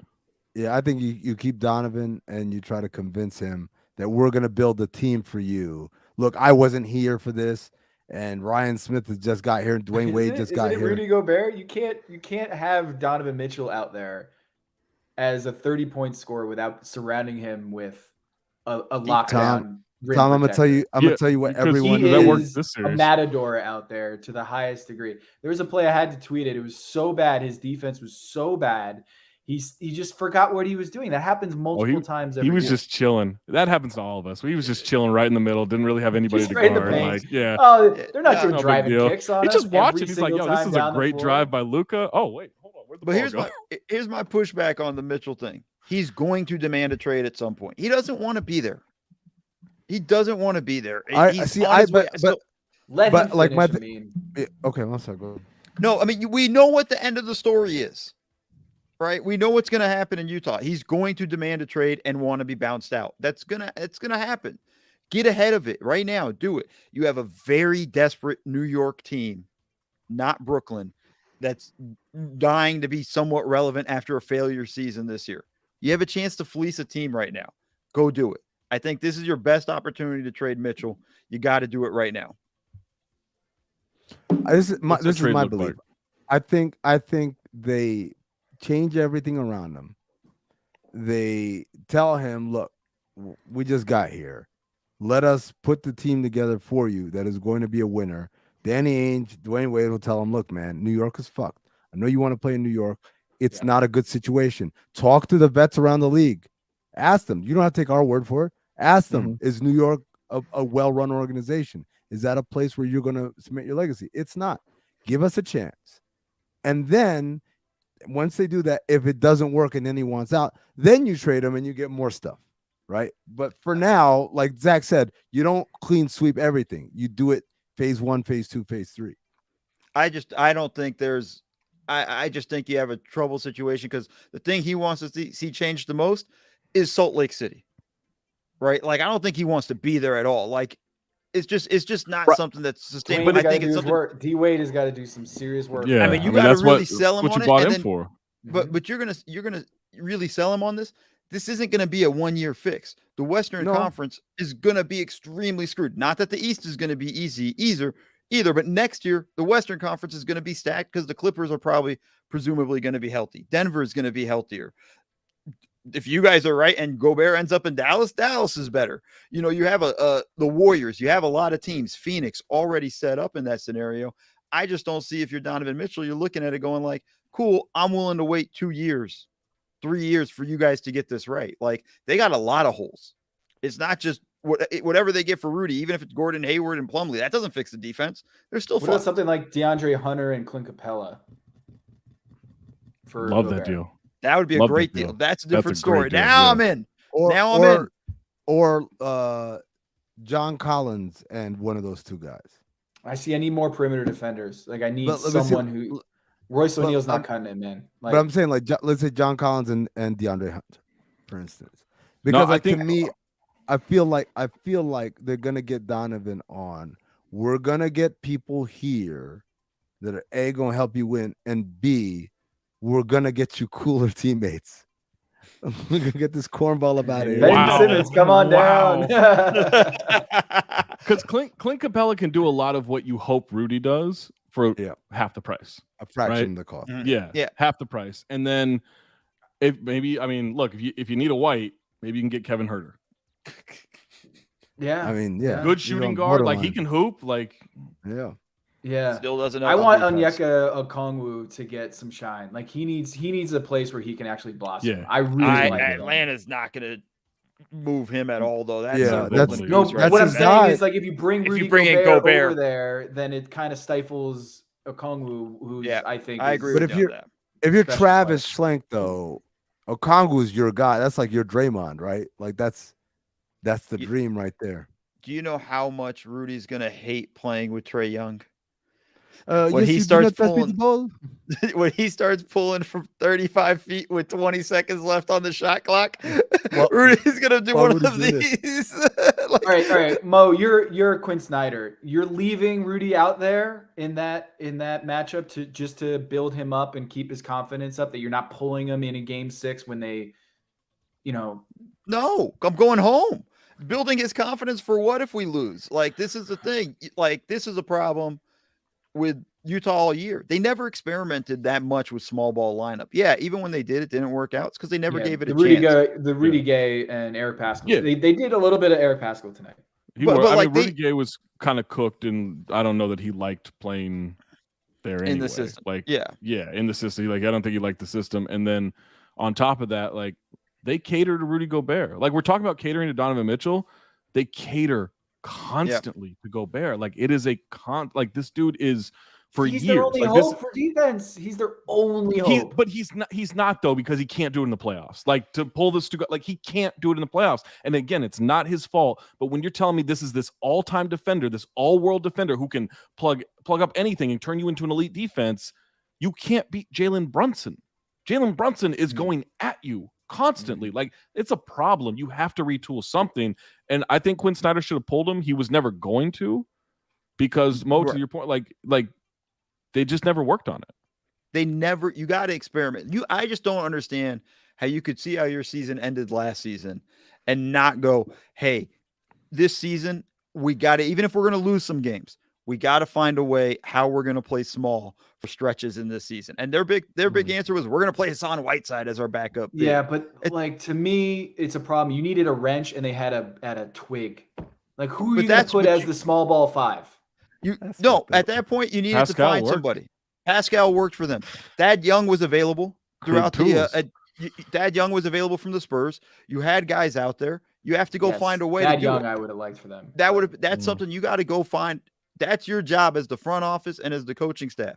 Yeah, I think you keep Donovan and you try to convince him that we're gonna build a team for you. Look, I wasn't here for this, and Ryan Smith has just got here, and Dwayne Wade just got Isn't it here. Rudy Gobert? You can't have Donovan Mitchell out there as a 30-point scorer without surrounding him with a lockdown. rim Tom, I'm gonna tell protector. you. I'm gonna tell you what because everyone. He that worked is this a series. matador out there to the highest degree. There was a play I had to tweet it. It was so bad. His defense was so bad. He just forgot what he was doing. That happens multiple times. He was year. just chilling. That happens to all of us. He was just chilling right in the middle. Didn't really have anybody Just to right in the guard. paint. Like, yeah. Oh, they're not doing No big driving deal. kicks on He's him just watching. every He's like, single yo, this time is a down the great floor. drive by Luka. Oh, wait, hold on. Where'd the ball go? Here's my pushback on the Mitchell thing. He's going to demand a trade at some point. He doesn't want to be there. He doesn't want to be there. He's on his way. So- Let but, him like, finish. my I mean, Okay, one second. Go ahead. no, I mean, we know what the end of the story is, right? We know what's going to happen in Utah. He's going to demand a trade and want to be bounced out. It's gonna happen. Get ahead of it right now. Do it. You have a very desperate New York team, not Brooklyn, that's dying to be somewhat relevant after a failure season this year. You have a chance to fleece a team right now. Go do it. I think this is your best opportunity to trade Mitchell. You got to do it right now. This is What's the this is trade my look belief. like? I think they change everything around him. They tell him, "Look, we just got here. Let us put the team together for you that is going to be a winner." Danny Ainge, Dwayne Wade will tell him, "Look, man, New York is fucked. I know you want to play in New York. It's not a good situation. Talk to the vets around the league. Ask them. You don't have to take our word for it. Ask them, is New York a well-run organization? Is that a place where you're going to cement your legacy? It's not. Give us a chance." And then once they do that, if it doesn't work and then he wants out, then you trade him and you get more stuff, right? But for now, like Zach said, you don't clean sweep everything. You do it phase 1, phase 2, phase 3. I don't think there's I just think you have a trouble situation because the thing he wants to see changed the most is Salt Lake City. Right? Like I don't think he wants to be there at all. Like it's just not something that's sustainable. Dwayne I think it's something work. D Wade has got to do some serious work. Yeah, I mean, you got that's to really what- sell him what on you it. bought and him then- for. But you're gonna really sell him on this. This isn't gonna be a 1-year fix. The Western No. Conference is gonna be extremely screwed. Not that the East is gonna be easy either, but next year the Western Conference is gonna be stacked because the Clippers are presumably gonna be healthy. Denver is gonna be healthier. If you guys are right and Gobert ends up in Dallas, Dallas is better. You know, you have the Warriors, you have a lot of teams, Phoenix already set up in that scenario. I just don't see if you're Donovan Mitchell, you're looking at it going like, cool, I'm willing to wait 2 years, 3 years for you guys to get this right. Like they got a lot of holes. It's not just whatever they get for Rudy, even if it's Gordon Hayward and Plumlee, that doesn't fix the defense. They're still What about fucked. something like DeAndre Hunter and Clint Capella? For Love Gobert? that deal. That would be a Love that great deal. deal. That's a That's a different story. great deal, Now yeah. I'm in. Or Now I'm in. or John Collins and one of those two guys. I need more perimeter defenders. Like I need But let me see- someone who Royce but O'Neal's not I'm- cutting it, man. Like, But I'm saying like let's say John Collins and DeAndre Hunter, for instance, No, because I like think- to me, I feel like they're gonna get Donovan on. We're gonna get people here that are A, gonna help you win, and B, we're gonna get you cooler teammates. We're gonna get this cornball about it. Ben Wow. Simmons, come on Wow. down. Because Clint Capella can do a lot of what you hope Rudy does for half the price. A fraction Right? of the cost. Yeah. Half the price. And then if you need a white, maybe you can get Kevin Herter. Yeah. I mean, yeah. Good he's shooting on guard, like he borderline. can hoop. Like Yeah. Yeah. Still doesn't know. I about want defense. Onyeka Okongwu to get some shine. Like he needs a place where he can actually blossom. Yeah. I really like him. Atlanta's not going to move him at all, though. That's Yeah, not that's- good No, news, that's what I'm his saying guy. is like if you bring If you Rudy bring in Gobert Gobert. over there, then it kind of stifles Okongwu, who's I think I is- agree But with if you you're- on that. If you're Special Travis Schlenk, though, Okongwu's your guy. That's like your Draymond, right? Like that's the dream right there. Do you know how much Rudy's going to hate playing with Trae Young? When yes, he you do starts not pass me pulling- the ball. when he starts pulling from 35 feet with 20 seconds left on the shot clock, Well, Rudy's gonna do well, one Rudy of did it. these. All right, Mo, you're Quinn Snyder. You're leaving Rudy out there in that matchup to build him up and keep his confidence up. That you're not pulling him in Game 6 when they, No, I'm going home. Building his confidence for what if we lose? Like, this is the thing. Like, this is a problem with Utah all year. They never experimented that much with small ball lineup. Yeah, even when they did, it didn't work out. It's because they never gave it a chance. The Rudy Gay and Eric Pascal. Yeah. They did a little bit of Eric Pascal tonight. Rudy Gay was kind of cooked, and I don't know that he liked playing there anyway. In the system. Like, yeah, in the system. Like, I don't think he liked the system. And then on top of that, like, they cater to Rudy Gobert. Like, we're talking about catering to Donovan Mitchell. They cater constantly to Gobert. Like, it is like, this dude is for he's years. Their only hope for defense. He's their only hope. But he's not though, because he can't do it in the playoffs. Like, to pull this to like, he can't do it in the playoffs. And again, it's not his fault. But when you're telling me this all-time defender, this all-world defender who can plug up anything and turn you into an elite defense, you can't beat Jalen Brunson. Jalen Brunson is going at you constantly. Like, it's a problem. You have to retool something. And I think Quinn Snyder should have pulled him. He was never going to, because Mo, to your point, like they just never worked on it. You got to experiment. I just don't understand how you could see how your season ended last season and not go, hey, this season we got to, even if we're going to lose some games, we got to find a way how we're going to play small for stretches in this season. And their big answer was, we're going to play Hassan Whiteside as our backup. Yeah, but like, to me, it's a problem. You needed a wrench, and they had a twig. Like, who are you going to put as the small ball 5? At that point, you needed Pascal to find somebody. Pascal worked for them. Thad Young was available throughout Thad Young was available from the Spurs. You had guys out there. You have to go find a way to do Young, it. I would have liked for them. That's something you got to go find. That's your job as the front office and as the coaching staff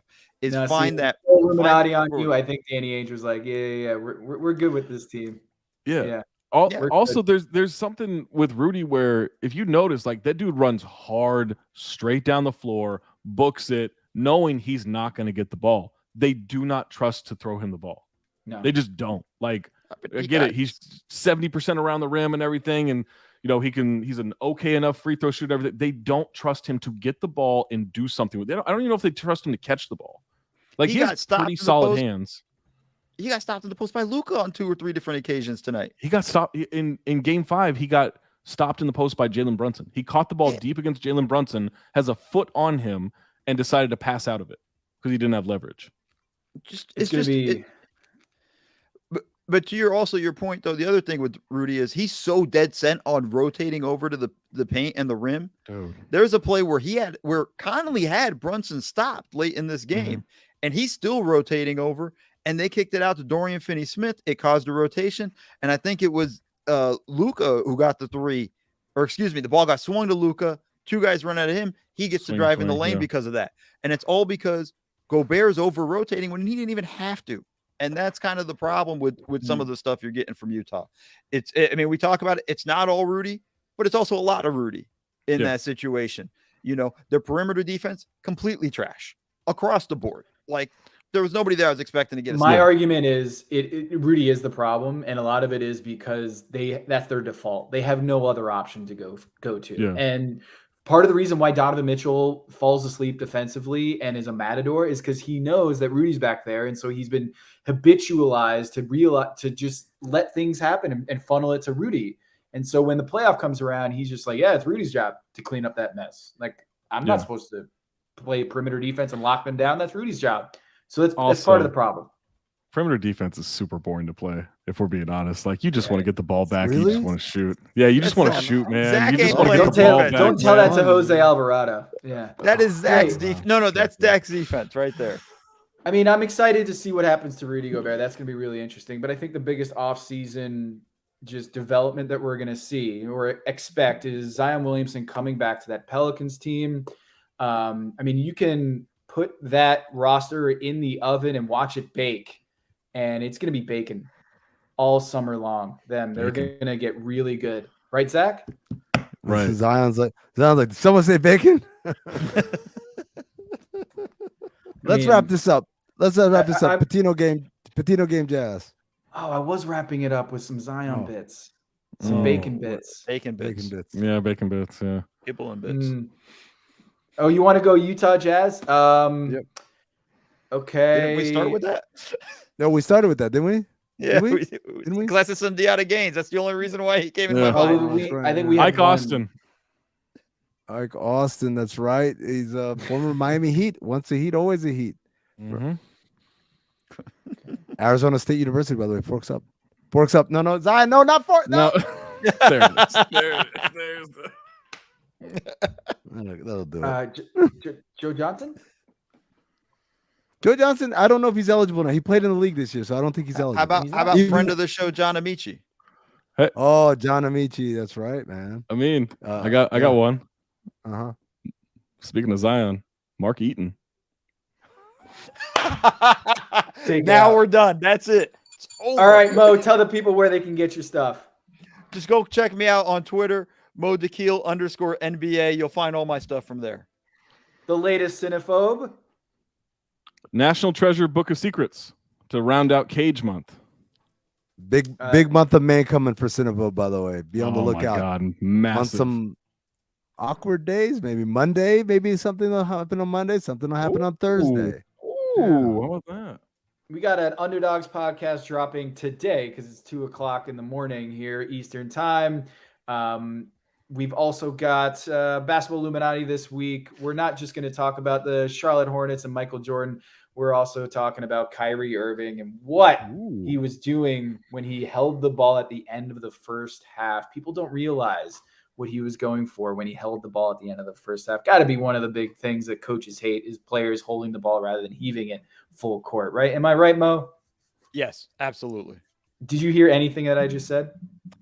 find that. Illuminati on you. I think Danny Ainge was like, yeah, we're good with this team. Yeah. Also, there's something with Rudy where, if you notice, like, that dude runs hard, straight down the floor, books it, knowing he's not going to get the ball. They do not trust to throw him the ball. No, they just don't. Like, I get it. He's 70% around the rim and everything, and he's an okay enough free throw shooter. Everything. They don't trust him to get the ball and do something with it. I don't even know if they trust him to catch the ball. Like, he has pretty solid hands. He got stopped in the post by Luka on 2 or 3 different occasions tonight. He got stopped in Game 5. He got stopped in the post by Jalen Brunson. He caught the ball deep against Jalen Brunson, has a foot on him, and decided to pass out of it because he didn't have leverage. But to your point, though, the other thing with Rudy is he's so dead set on rotating over to the paint and the rim. Dude. There's a play where Connolly had Brunson stopped late in this game, and he's still rotating over, and they kicked it out to Dorian Finney-Smith. It caused a rotation, and I think it was Luka who got the 3, or excuse me, the ball got swung to Luka. 2 guys run out of him. He gets to drive in the lane because of that, and it's all because Gobert's over rotating when he didn't even have to. And that's kind of the problem with some of the stuff you're getting from Utah. We talk about it. It's not all Rudy, but it's also a lot of Rudy in that situation. Their perimeter defense, completely trash across the board. Like, there was nobody there I was expecting to get a My argument is Rudy is the problem. And a lot of it is because that's their default. They have no other option to go to. Yeah. And part of the reason why Donovan Mitchell falls asleep defensively and is a matador is because he knows that Rudy's back there. And so he's been habitualized to just let things happen and funnel it to Rudy. And so when the playoff comes around, he's just like, yeah, it's Rudy's job to clean up that mess. Like, I'm not supposed to play perimeter defense and lock them down. That's Rudy's job. So that's part of the problem. Perimeter defense is super boring to play, if we're being honest. Like, you just want to get the ball back. Really? You just want to shoot. Yeah, you just want to shoot, man. Zach, you just want to get the ball back. Don't tell that to Jose Alvarado. Yeah. That is Zach's defense. No, that's Zach's defense right there. I mean, I'm excited to see what happens to Rudy Gobert. That's going to be really interesting. But I think the biggest offseason just development that we're going to see or expect is Zion Williamson coming back to that Pelicans team. You can put that roster in the oven and watch it bake. And it's going to be bacon all summer long. They're going to get really good. Right, Zach? Right. Zion's like, did someone say bacon? Let's mean, wrap this up. I- Patino game jazz. Oh, I was wrapping it up with some Zion Oh. bits, some Oh. bacon bits. Bacon bits. Bacon bits. Yeah, bacon bits. Yeah. Kibble and bits. Oh, you want to go Utah Jazz? Yep. Okay. Didn't we start with that? No, we started with that, didn't we? Yeah, we? Didn't we? because that's some Deotta Gaines. That's the only reason why he came in Yeah. my Oh, mind. That's right, I think we yeah. had Ike one. Austin. Ike Austin, that's right. He's a former Miami Heat. Once a Heat, always a Heat. Mm-hmm. Arizona State University, by the way. Forks up. Forks up. No, Zion. No, not Forks. No. No. There it is. There it is. There's the. That'll do it. Joe Johnson? Joe Johnson, I don't know if he's eligible now. He played in the league this year, so I don't think he's eligible. How about Even- friend of the show, John Amici? Oh, John Amici. That's right, man. I mean, Uh, I got yeah. one. Uh-huh. Speaking of Zion, Mark Eaton. Take it Now out. we're done. That's it. It's over. All right, Mo, tell the people where they can get your stuff. Just go check me out on Twitter, _NBA. You'll find all my stuff from there. The latest Cinephobe. National Treasure Book of Secrets to round out Cage Month. Big month of May coming for Cineville, by the way. Be on the Oh my lookout. God, On massive. some awkward days, maybe Monday, maybe something will happen on Monday, something will happen on Thursday. Ooh, how about that? We got an Underdogs podcast dropping today because it's 2:00 in the morning here Eastern time. We've also got Basketball Illuminati this week. We're not just going to talk about the Charlotte Hornets and Michael Jordan. We're also talking about Kyrie Irving and what he was doing when he held the ball at the end of the first half. People don't realize what he was going for when he held the ball at the end of the first half. Got to be one of the big things that coaches hate is players holding the ball rather than heaving it full court, right? Am I right, Mo? Yes, absolutely. Did you hear anything that I just said?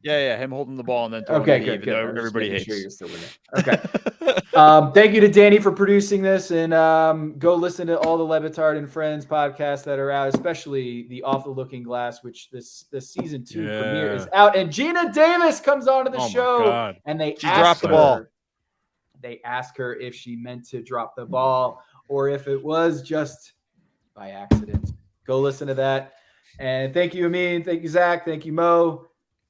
Yeah. Him holding the ball and then throwing Okay, it, good. even though I'm just everybody making hates. sure you're still with it. Okay. Thank you to Danny for producing this, and go listen to all the Le Batard and Friends podcasts that are out, especially the Off the Looking Glass, which this season 2 premiere is out. And Gina Davis comes onto the Oh my show, God. and they She ask dropped the her- ball. They ask her if she meant to drop the ball or if it was just by accident. Go listen to that. And thank you, Amin. Thank you, Zach. Thank you, Mo.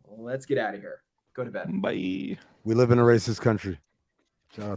Let's get out of here. Go to bed. Bye. We live in a racist country. Shout out to